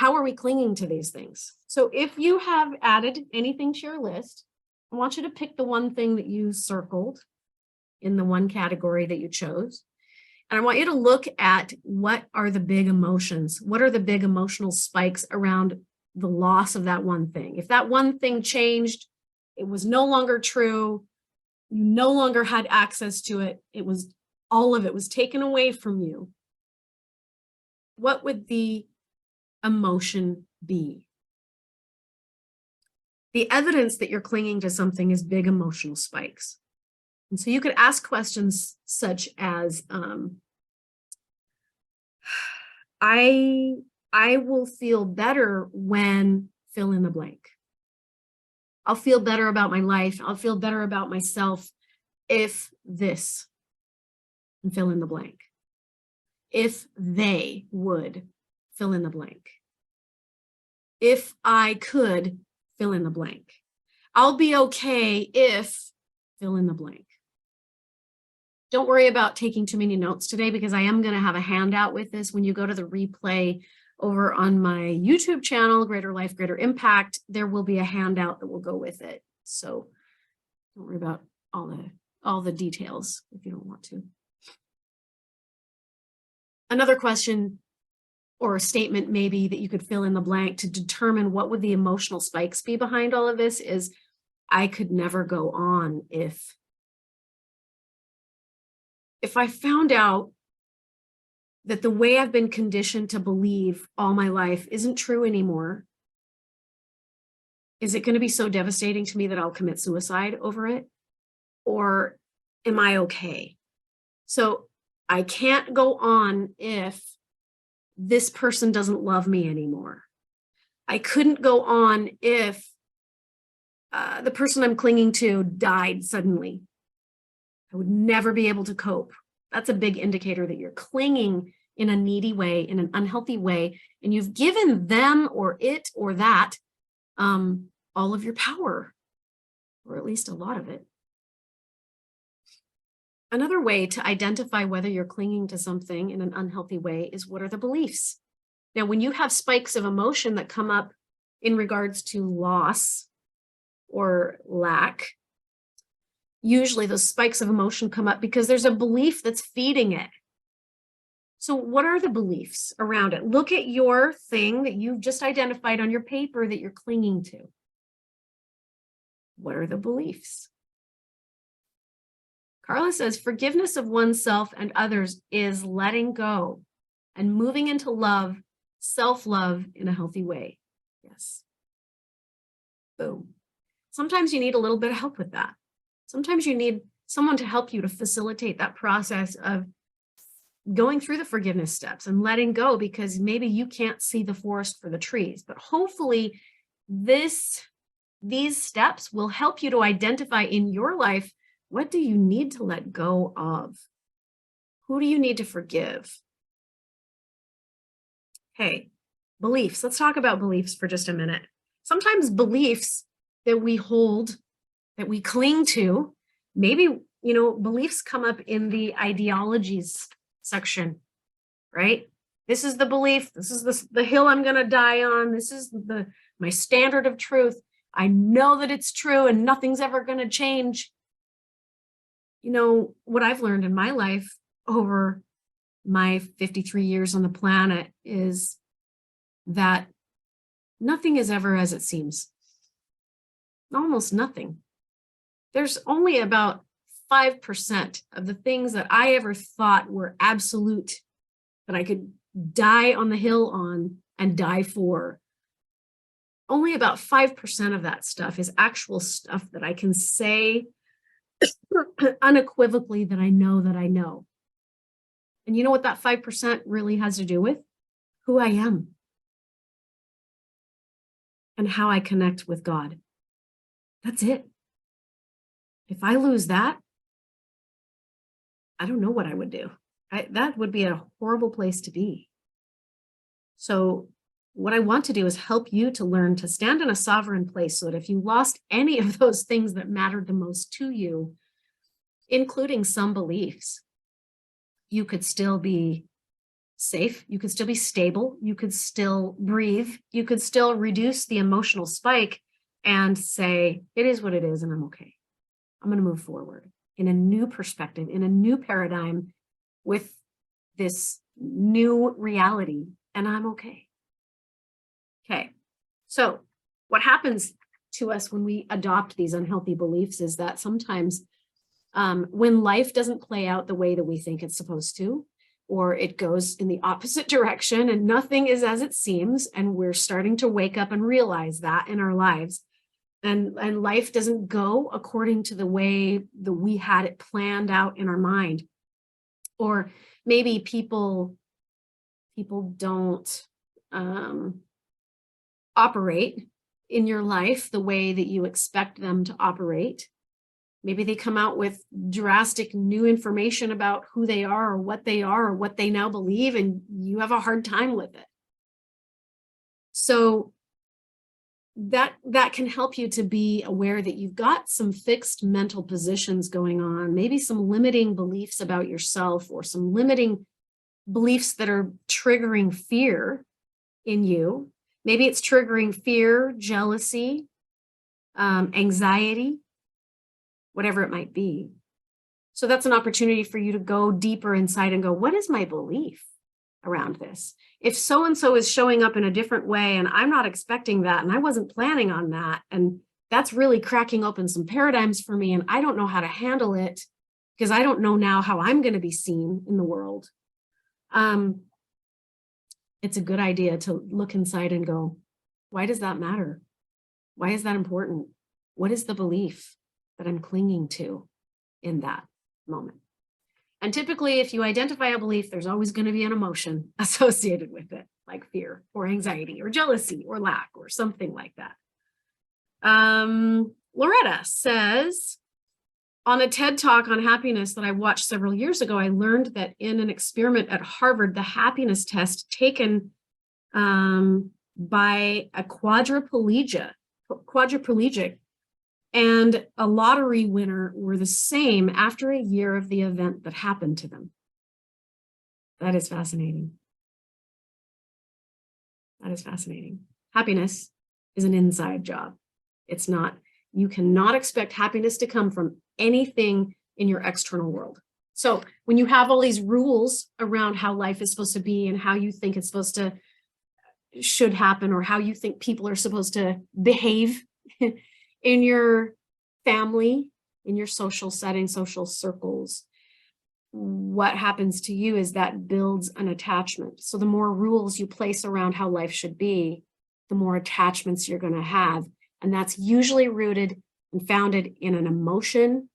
how are we clinging to these things. So if you have added anything to your list, I want you to pick the one thing that you circled in the one category that you chose. And I want you to look at what are the big emotions. What are the big emotional spikes around the loss of that one thing? If that one thing changed, it was no longer true, you no longer had access to it, all of it was taken away from you, what would the emotion be? The evidence that you're clinging to something is big emotional spikes. And so you could ask questions such as, I will feel better when fill in the blank. I'll feel better about my life. I'll feel better about myself if this, and fill in the blank. If they would, fill in the blank. If I could, fill in the blank. I'll be okay if, fill in the blank. Don't worry about taking too many notes today because I am going to have a handout with this. When you go to the replay over on my YouTube channel, Greater Life, Greater Impact, there will be a handout that will go with it. So don't worry about all the details if you don't want to. Another question or a statement maybe that you could fill in the blank to determine what would the emotional spikes be behind all of this is, I could never go on if I found out that the way I've been conditioned to believe all my life isn't true anymore. Is it going to be so devastating to me that I'll commit suicide over it? Or am I okay? So I can't go on if this person doesn't love me anymore. I couldn't go on if the person I'm clinging to died suddenly. I would never be able to cope. That's a big indicator that you're clinging in a needy way, in an unhealthy way, and you've given them or it or that all of your power, or at least a lot of it. Another way to identify whether you're clinging to something in an unhealthy way is, what are the beliefs? Now, when you have spikes of emotion that come up in regards to loss or lack, usually those spikes of emotion come up because there's a belief that's feeding it. So what are the beliefs around it? Look at your thing that you've just identified on your paper that you're clinging to. What are the beliefs? Carla says, forgiveness of oneself and others is letting go and moving into love, self-love in a healthy way. Yes. Boom. Sometimes you need a little bit of help with that. Sometimes you need someone to help you to facilitate that process of going through the forgiveness steps and letting go, because maybe you can't see the forest for the trees. But hopefully these steps will help you to identify in your life, what do you need to let go of? Who do you need to forgive? Okay, beliefs. Let's talk about beliefs for just a minute. Sometimes beliefs that we hold, that we cling to, maybe, beliefs come up in the ideologies section, right? This is the belief. This is the hill I'm going to die on. This is my standard of truth. I know that it's true and nothing's ever going to change. What I've learned in my life over my 53 years on the planet is that nothing is ever as it seems. Almost nothing. There's only about 5% of the things that I ever thought were absolute, that I could die on the hill on and die for. Only about 5% of that stuff is actual stuff that I can say unequivocally that I know that I know. And you know what that 5% really has to do with? Who I am and how I connect with God. That's it. If I lose that, I don't know what I would do. That would be a horrible place to be. So what I want to do is help you to learn to stand in a sovereign place so that if you lost any of those things that mattered the most to you, including some beliefs, you could still be safe, you could still be stable, you could still breathe, you could still reduce the emotional spike and say, it is what it is and I'm okay. I'm going to move forward in a new perspective, in a new paradigm with this new reality, and I'm okay. Okay, so what happens to us when we adopt these unhealthy beliefs is that sometimes when life doesn't play out the way that we think it's supposed to, or it goes in the opposite direction and nothing is as it seems, and we're starting to wake up and realize that in our lives, and life doesn't go according to the way that we had it planned out in our mind, or maybe people don't operate in your life the way that you expect them to operate. Maybe they come out with drastic new information about who they are or what they now believe, and you have a hard time with it. So that can help you to be aware that you've got some fixed mental positions going on, maybe some limiting beliefs about yourself, or some limiting beliefs that are triggering fear in you. Maybe it's triggering fear, jealousy, anxiety, whatever it might be. So that's an opportunity for you to go deeper inside and go, what is my belief around this? If so-and-so is showing up in a different way and I'm not expecting that and I wasn't planning on that, and that's really cracking open some paradigms for me and I don't know how to handle it because I don't know now how I'm going to be seen in the world. It's a good idea to look inside and go, why does that matter? Why is that important? What is the belief that I'm clinging to in that moment? And typically, if you identify a belief, there's always going to be an emotion associated with it, like fear or anxiety or jealousy or lack or something like that. Loretta says, on a TED Talk on happiness that I watched several years ago, I learned that in an experiment at Harvard, the happiness test taken by a quadriplegic and a lottery winner were the same after a year of the event that happened to them. That is fascinating. That is fascinating. Happiness is an inside job. It's not, you cannot expect happiness to come from anything in your external world. So when you have all these rules around how life is supposed to be and how you think it's supposed to, should happen, or how you think people are supposed to behave in your family, in your social setting, social circles, what happens to you is that builds an attachment. So the more rules you place around how life should be, the more attachments you're going to have. And that's usually rooted and founded in an emotion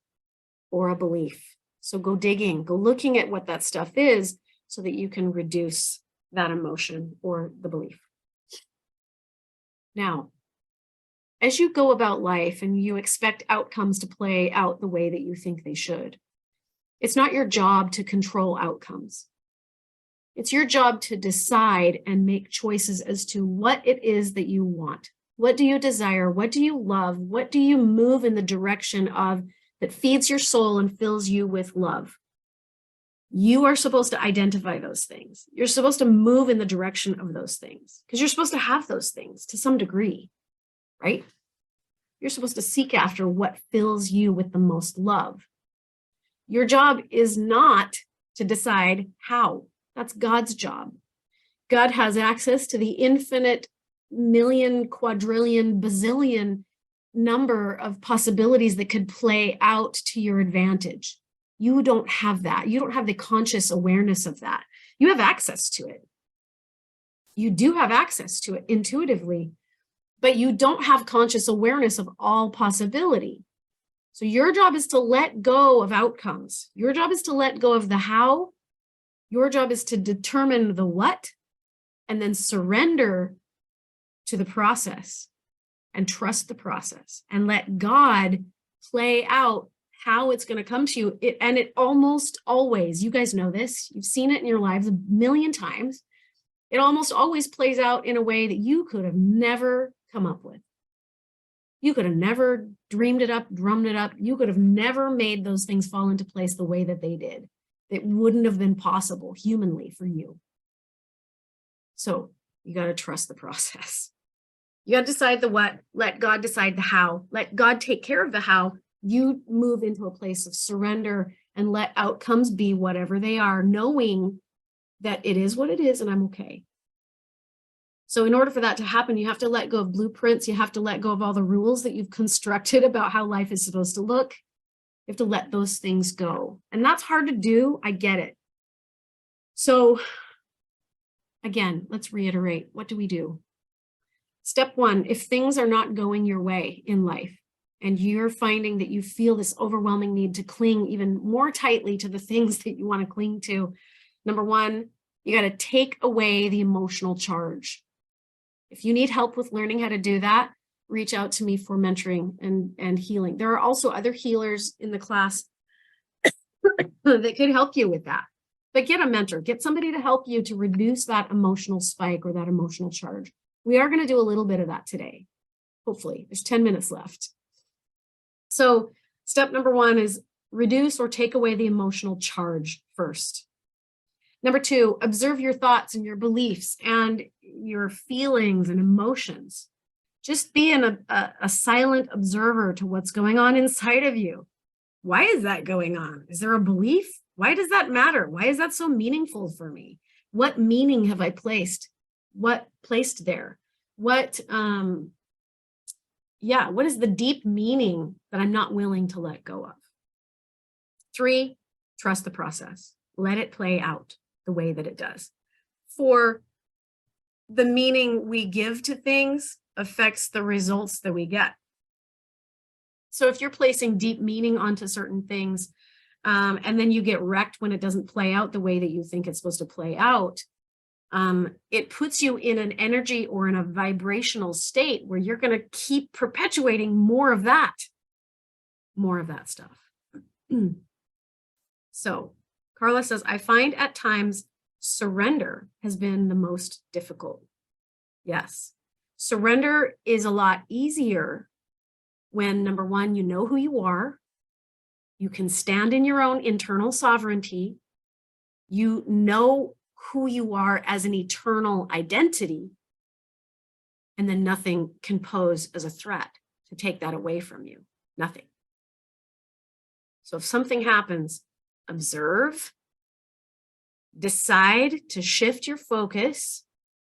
or a belief. So go digging, go looking at what that stuff is so that you can reduce that emotion or the belief. Now, as you go about life and you expect outcomes to play out the way that you think they should, it's not your job to control outcomes. It's your job to decide and make choices as to what it is that you want. What do you desire? What do you love? What do you move in the direction of that feeds your soul and fills you with love? You are supposed to identify those things. You're supposed to move in the direction of those things because you're supposed to have those things to some degree, right? You're supposed to seek after what fills you with the most love. Your job is not to decide how. That's God's job. God has access to the infinite million, quadrillion, bazillion number of possibilities that could play out to your advantage. You don't have that. You don't have the conscious awareness of that. You have access to it. You do have access to it intuitively, but you don't have conscious awareness of all possibility. So your job is to let go of outcomes. Your job is to let go of the how. Your job is to determine the what and then surrender to the process and trust the process and let God play out how it's going to come to you. And it almost always, you guys know this, you've seen it in your lives a million times. It almost always plays out in a way that you could have never come up with. You could have never dreamed it up, drummed it up. You could have never made those things fall into place the way that they did. It wouldn't have been possible humanly for you. So you got to trust the process. You got to decide the what, let God decide the how, let God take care of the how. You move into a place of surrender and let outcomes be whatever they are, knowing that it is what it is and I'm okay. So in order for that to happen, you have to let go of blueprints. You have to let go of all the rules that you've constructed about how life is supposed to look. You have to let those things go. And that's hard to do. I get it. So again, let's reiterate. What do we do? Step one, if things are not going your way in life and you're finding that you feel this overwhelming need to cling even more tightly to the things that you want to cling to, number one, you got to take away the emotional charge. If you need help with learning how to do that, reach out to me for mentoring and healing. There are also other healers in the class that could help you with that. But get a mentor, get somebody to help you to reduce that emotional spike or that emotional charge. We are going to do a little bit of that today. Hopefully, there's 10 minutes left. So step number one is reduce or take away the emotional charge first. Number two, observe your thoughts and your beliefs and your feelings and emotions. Just be a silent observer to what's going on inside of you. Why is that going on? Is there a belief? Why does that matter? Why is that so meaningful for me? What meaning have I placed? What placed there? What is the deep meaning that I'm not willing to let go of? Three, trust the process. Let it play out the way that it does. For the meaning we give to things affects the results that we get. So if you're placing deep meaning onto certain things, and then you get wrecked when it doesn't play out the way that you think it's supposed to play out, it puts you in an energy or in a vibrational state where you're going to keep perpetuating more of that stuff. So Carla says, I find at times surrender has been the most difficult. Yes. Surrender is a lot easier when, number one, you know who you are. You can stand in your own internal sovereignty. You know who you are as an eternal identity. And then nothing can pose as a threat to take that away from you. Nothing. So if something happens, observe, decide to shift your focus.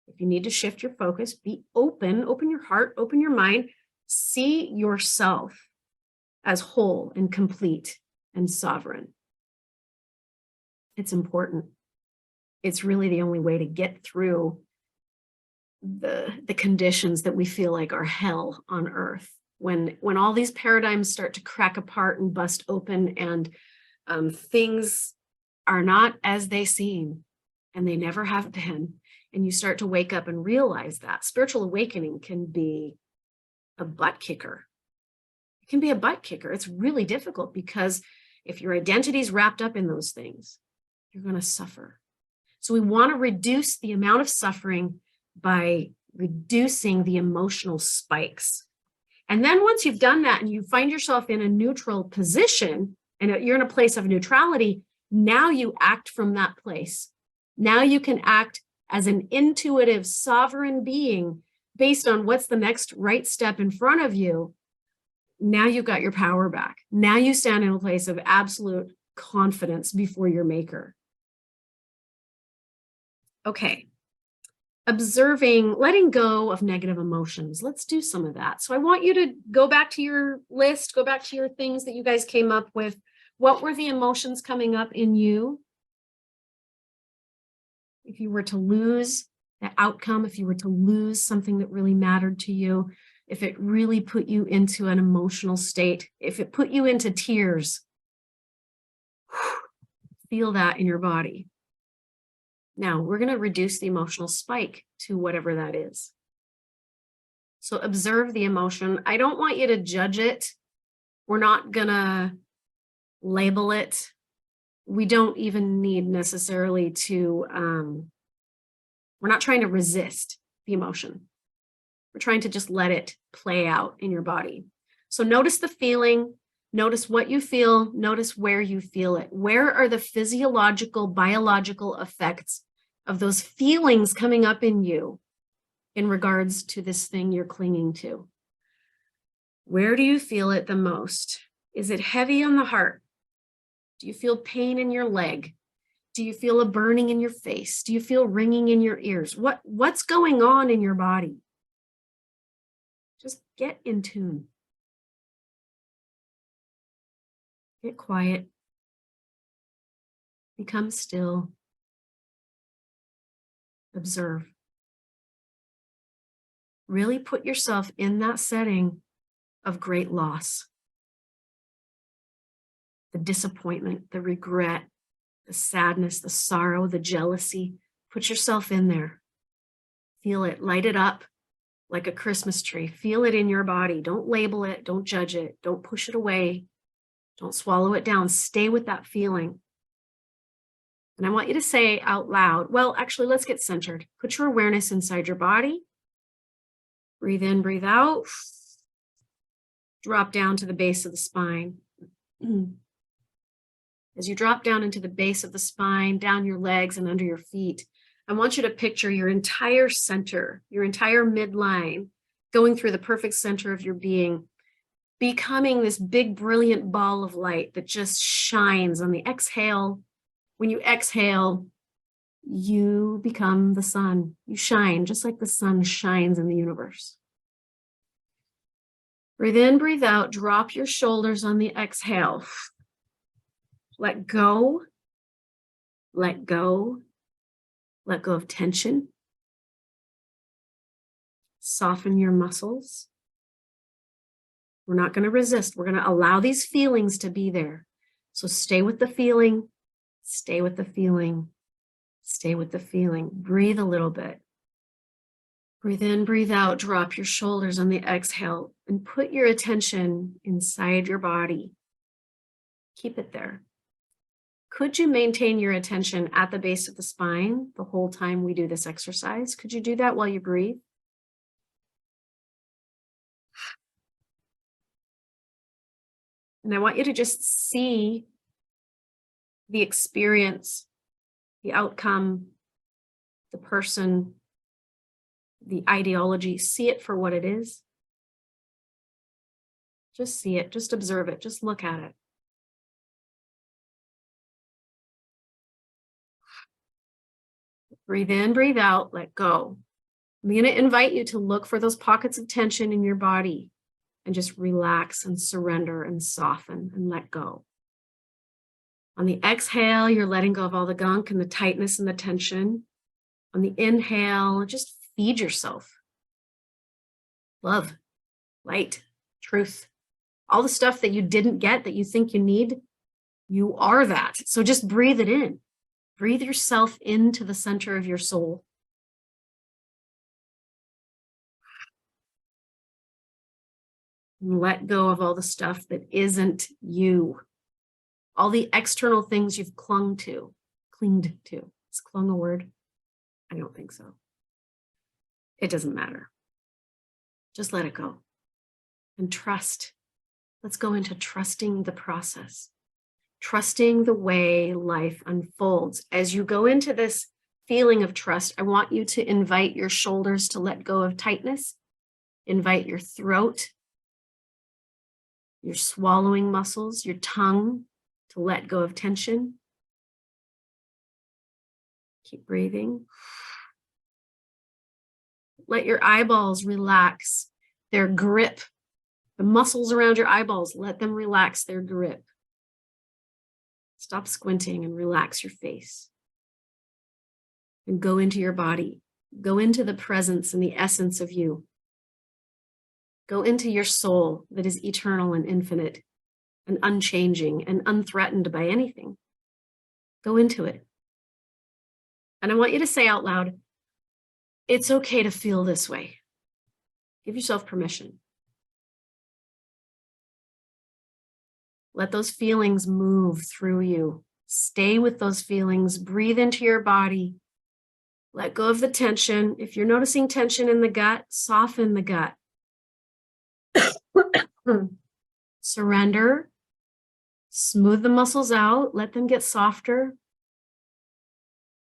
If you need to shift your focus, be open your heart, open your mind, see yourself as whole and complete and sovereign. It's important. It's really the only way to get through the conditions that we feel like are hell on earth. When all these paradigms start to crack apart and bust open, and things are not as they seem, and they never have been, and you start to wake up and realize that spiritual awakening can be a butt kicker. It can be a butt kicker. It's really difficult because if your identity is wrapped up in those things, you're going to suffer. So we want to reduce the amount of suffering by reducing the emotional spikes. And then once you've done that and you find yourself in a neutral position and you're in a place of neutrality, now you act from that place. Now you can act as an intuitive, sovereign being based on what's the next right step in front of you. Now you've got your power back. Now you stand in a place of absolute confidence before your maker. Okay. Observing, letting go of negative emotions. Let's do some of that. So I want you to go back to your list, go back to your things that you guys came up with. What were the emotions coming up in you? If you were to lose the outcome, if you were to lose something that really mattered to you, if it really put you into an emotional state, if it put you into tears, feel that in your body. Now, we're going to reduce the emotional spike to whatever that is. So observe the emotion. I don't want you to judge it. We're not going to label it. We don't even need necessarily to, we're not trying to resist the emotion. We're trying to just let it play out in your body. So notice the feeling. Notice what you feel. Notice where you feel it. Where are the physiological, biological effects of those feelings coming up in you in regards to this thing you're clinging to? Where do you feel it the most? Is it heavy on the heart? Do you feel pain in your leg? Do you feel a burning in your face? Do you feel ringing in your ears? What's going on in your body? Just get in tune. Get quiet. Become still. Observe. Really put yourself in that setting of great loss. The disappointment, the regret, the sadness, the sorrow, the jealousy. Put yourself in there. Feel it. Light it up like a Christmas tree. Feel it in your body. Don't label it. Don't judge it. Don't push it away. Don't swallow it down. Stay with that feeling. And I want you to say out loud, well, actually, let's get centered. Put your awareness inside your body. Breathe in, breathe out. Drop down to the base of the spine. As you drop down into the base of the spine, down your legs and under your feet, I want you to picture your entire center, your entire midline, going through the perfect center of your being, becoming this big, brilliant ball of light that just shines on the exhale. When you exhale, you become the sun. You shine just like the sun shines in the universe. Breathe in, breathe out, drop your shoulders on the exhale. Let go. Let go. Let go of tension. Soften your muscles. We're not going to resist. We're going to allow these feelings to be there. So stay with the feeling. Stay with the feeling. Stay with the feeling. Breathe a little bit. Breathe in, breathe out. Drop your shoulders on the exhale and put your attention inside your body. Keep it there. Could you maintain your attention at the base of the spine the whole time we do this exercise? Could you do that while you breathe? And I want you to just see the experience, the outcome, the person, the ideology. See it for what it is. Just see it. Just observe it. Just look at it. Breathe in, breathe out, let go. I'm going to invite you to look for those pockets of tension in your body. and just relax and surrender and soften and let go. On the exhale, you're letting go of all the gunk and the tightness and the tension. On the inhale, just feed yourself. Love, light, truth, all the stuff that you didn't get that you think you need, you are that. So just breathe it in. Breathe yourself into the center of your soul. And let go of all the stuff that isn't you. All the external things you've clinged to. Is clung a word? I don't think so. It doesn't matter. Just let it go. And trust. Let's go into trusting the process. Trusting the way life unfolds. As you go into this feeling of trust, I want you to invite your shoulders to let go of tightness. Invite your throat, your swallowing muscles, your tongue to let go of tension. Keep breathing. Let your eyeballs relax their grip. The muscles around your eyeballs, let them relax their grip. Stop squinting and relax your face. And go into your body. Go into the presence and the essence of you. Go into your soul that is eternal and infinite and unchanging and unthreatened by anything. Go into it. And I want you to say out loud, it's okay to feel this way. Give yourself permission. Let those feelings move through you. Stay with those feelings. Breathe into your body. Let go of the tension. If you're noticing tension in the gut, soften the gut. Surrender. Smooth the muscles out. Let them get softer.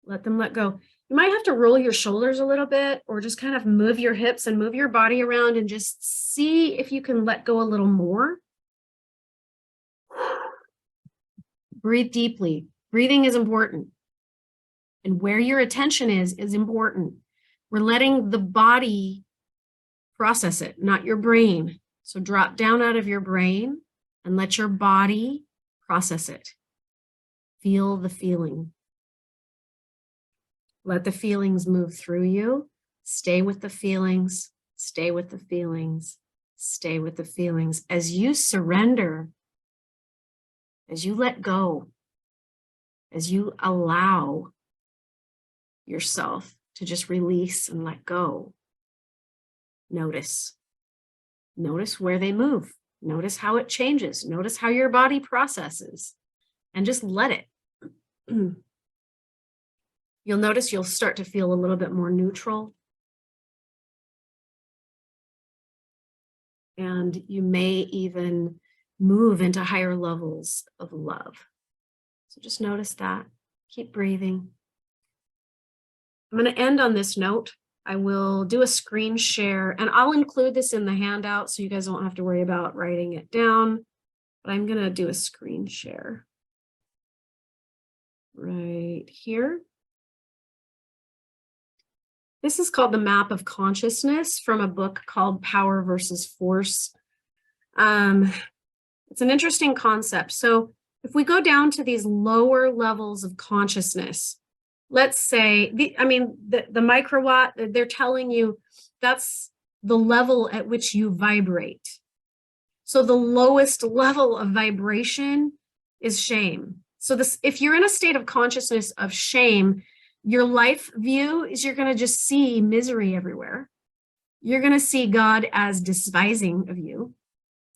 Let them let go. You might have to roll your shoulders a little bit or just kind of move your hips and move your body around and just see if you can let go a little more. Breathe deeply. Breathing is important. And where your attention is important. We're letting the body process it, not your brain. So drop down out of your brain and let your body process it. Feel the feeling. Let the feelings move through you. Stay with the feelings. Stay with the feelings. Stay with the feelings. As you surrender, as you let go, as you allow yourself to just release and let go, notice. Notice where they move. Notice how it changes. Notice how your body processes, and just let it. You'll notice you'll start to feel a little bit more neutral. And you may even move into higher levels of love. So just notice that. Keep breathing. I'm going to end on this note. I will do a screen share, and I'll include this in the handout so you guys don't have to worry about writing it down. But I'm going to do a screen share right here. This is called the Map of Consciousness from a book called Power versus Force. It's an interesting concept. So if we go down to these lower levels of consciousness, let's say, the microwatt, they're telling you that's the level at which you vibrate. So the lowest level of vibration is shame. So this, if you're in a state of consciousness of shame, your life view is you're going to just see misery everywhere. You're going to see God as despising of you.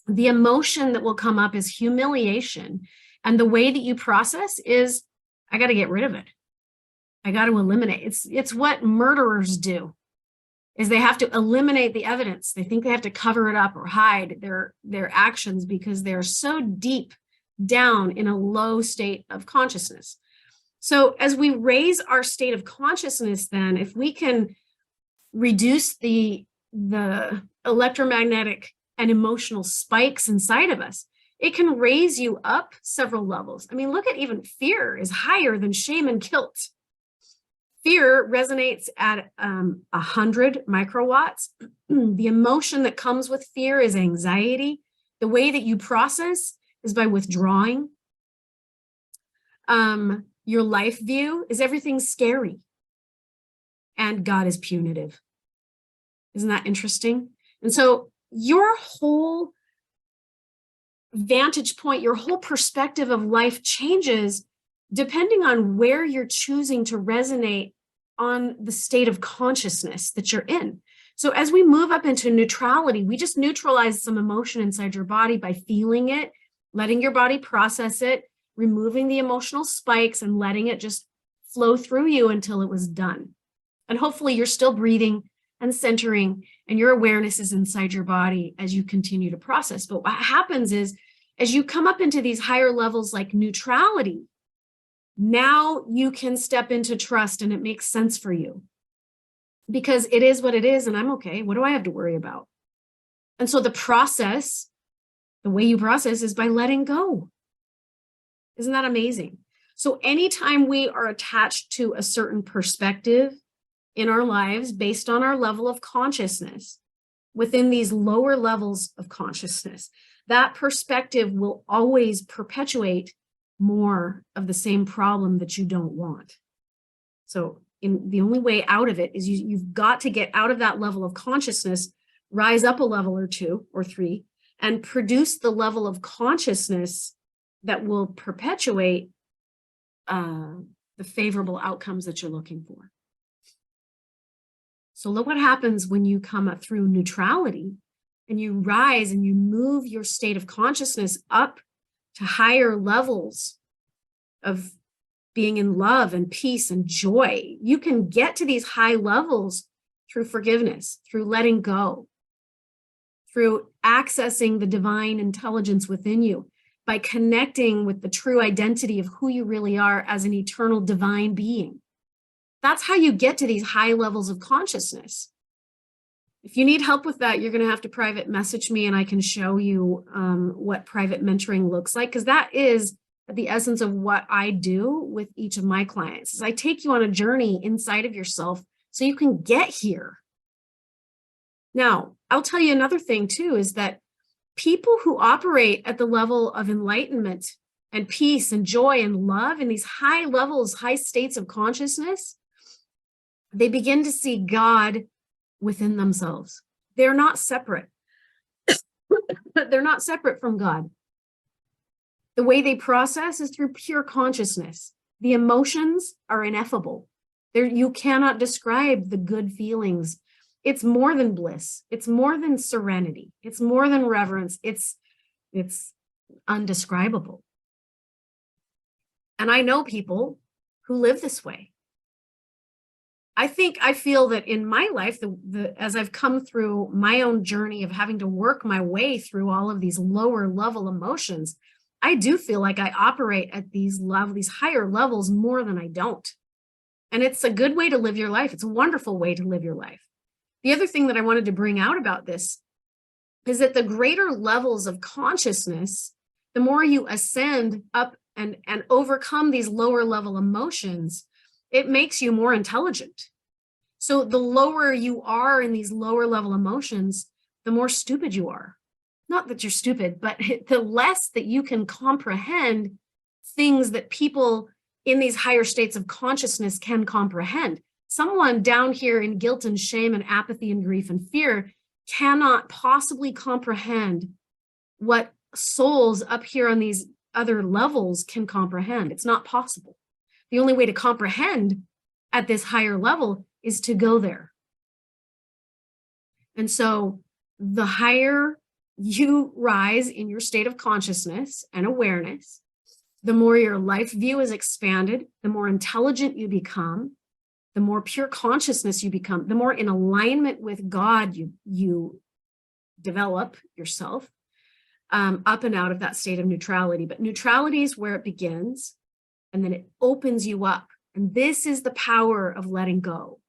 The emotion that will come up is humiliation. And the way that you process is, I got to get rid of it. I got to eliminate. It's what murderers do, is they have to eliminate the evidence. They think they have to cover it up or hide their actions because they're so deep down in a low state of consciousness. So as we raise our state of consciousness, then if we can reduce the electromagnetic and emotional spikes inside of us, it can raise you up several levels. I mean, look at even fear is higher than shame and guilt. Fear resonates at 100 microwatts. The emotion that comes with fear is anxiety. The way that you process is by withdrawing. Your life view is everything's scary. And God is punitive. Isn't that interesting? And so your whole vantage point, your whole perspective of life changes depending on where you're choosing to resonate on the state of consciousness that you're in. So as we move up into neutrality, we just neutralize some emotion inside your body by feeling it, letting your body process it, removing the emotional spikes and letting it just flow through you until it was done. And hopefully you're still breathing and centering and your awareness is inside your body as you continue to process. But what happens is as you come up into these higher levels like neutrality, now you can step into trust and it makes sense for you because it is what it is and I'm okay. What do I have to worry about? And so the process, the way you process is by letting go. Isn't that amazing? So anytime we are attached to a certain perspective in our lives based on our level of consciousness, within these lower levels of consciousness, that perspective will always perpetuate more of the same problem that you don't want. So the only way out of it is you've got to get out of that level of consciousness, rise up a level or 2 or 3, and produce the level of consciousness that will perpetuate the favorable outcomes that you're looking for. So look what happens when you come up through neutrality and you rise and you move your state of consciousness up to higher levels of being in love and peace and joy. You can get to these high levels through forgiveness, through letting go, through accessing the divine intelligence within you, by connecting with the true identity of who you really are as an eternal divine being. That's how you get to these high levels of consciousness. If you need help with that, you're going to have to private message me and I can show you what private mentoring looks like, because that is the essence of what I do with each of my clients. Is I take you on a journey inside of yourself so you can get here. Now, I'll tell you another thing too, is that people who operate at the level of enlightenment and peace and joy and love in these high levels, high states of consciousness, they begin to see God within themselves. They're not separate. They're not separate from God. The way they process is through pure consciousness. The emotions are ineffable. You cannot describe the good feelings. It's more than bliss. It's more than serenity. It's more than reverence. It's undescribable. And I know people who live this way. I feel that in my life, as I've come through my own journey of having to work my way through all of these lower level emotions, I do feel like I operate at these higher levels more than I don't. And it's a good way to live your life. It's a wonderful way to live your life. The other thing that I wanted to bring out about this is that the greater levels of consciousness, the more you ascend up and overcome these lower level emotions, it makes you more intelligent. So the lower you are in these lower level emotions, the more stupid you are. Not that you're stupid, but the less that you can comprehend things that people in these higher states of consciousness can comprehend. Someone down here in guilt and shame and apathy and grief and fear cannot possibly comprehend what souls up here on these other levels can comprehend. It's not possible. The only way to comprehend at this higher level is to go there. And so the higher you rise in your state of consciousness and awareness, the more your life view is expanded, the more intelligent you become, the more pure consciousness you become, the more in alignment with God you develop yourself up and out of that state of neutrality. But neutrality is where it begins, and then it opens you up. And this is the power of letting go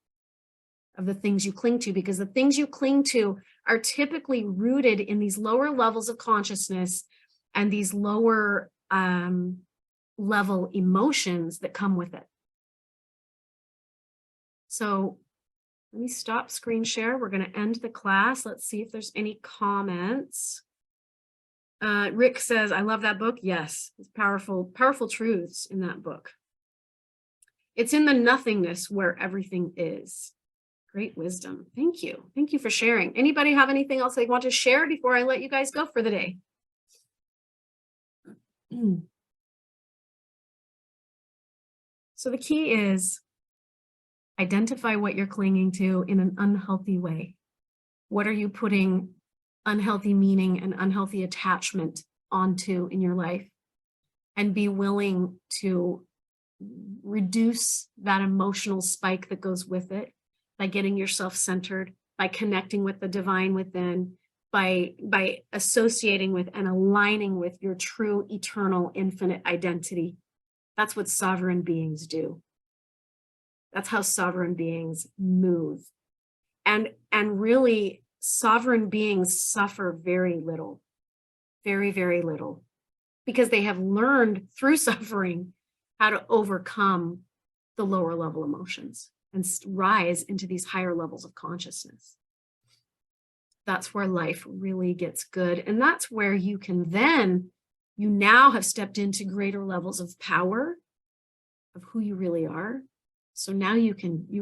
of the things you cling to, because the things you cling to are typically rooted in these lower levels of consciousness and these lower level emotions that come with it. So let me stop screen share. We're going to end the class. Let's see if there's any comments. Rick says, I love that book. Yes, it's powerful, powerful truths in that book. It's in the nothingness where everything is. Great wisdom. Thank you. Thank you for sharing. Anybody have anything else they want to share before I let you guys go for the day? So the key is identify what you're clinging to in an unhealthy way. What are you putting unhealthy meaning and unhealthy attachment onto in your life? And be willing to reduce that emotional spike that goes with it by getting yourself centered, by connecting with the divine within, by associating with and aligning with your true, eternal, infinite identity. That's what sovereign beings do. That's how sovereign beings move. And really, sovereign beings suffer very little, very, very little, because they have learned through suffering how to overcome the lower level emotions and rise into these higher levels of consciousness. That's where life really gets good. And that's where you can then, you now have stepped into greater levels of power of who you really are. So now you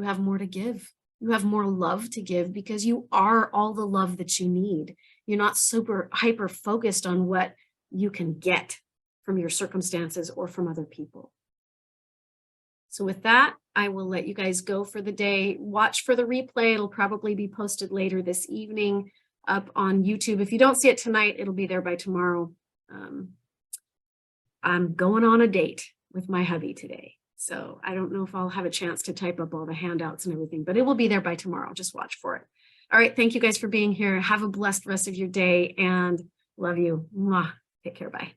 have more to give. You have more love to give because you are all the love that you need. You're not super hyper focused on what you can get from your circumstances or from other people. So with that, I will let you guys go for the day. Watch for the replay. It'll probably be posted later this evening up on YouTube. If you don't see it tonight, it'll be there by tomorrow. I'm going on a date with my hubby today. So I don't know if I'll have a chance to type up all the handouts and everything, but it will be there by tomorrow. Just watch for it. All right. Thank you guys for being here. Have a blessed rest of your day and love you. Mwah. Take care. Bye.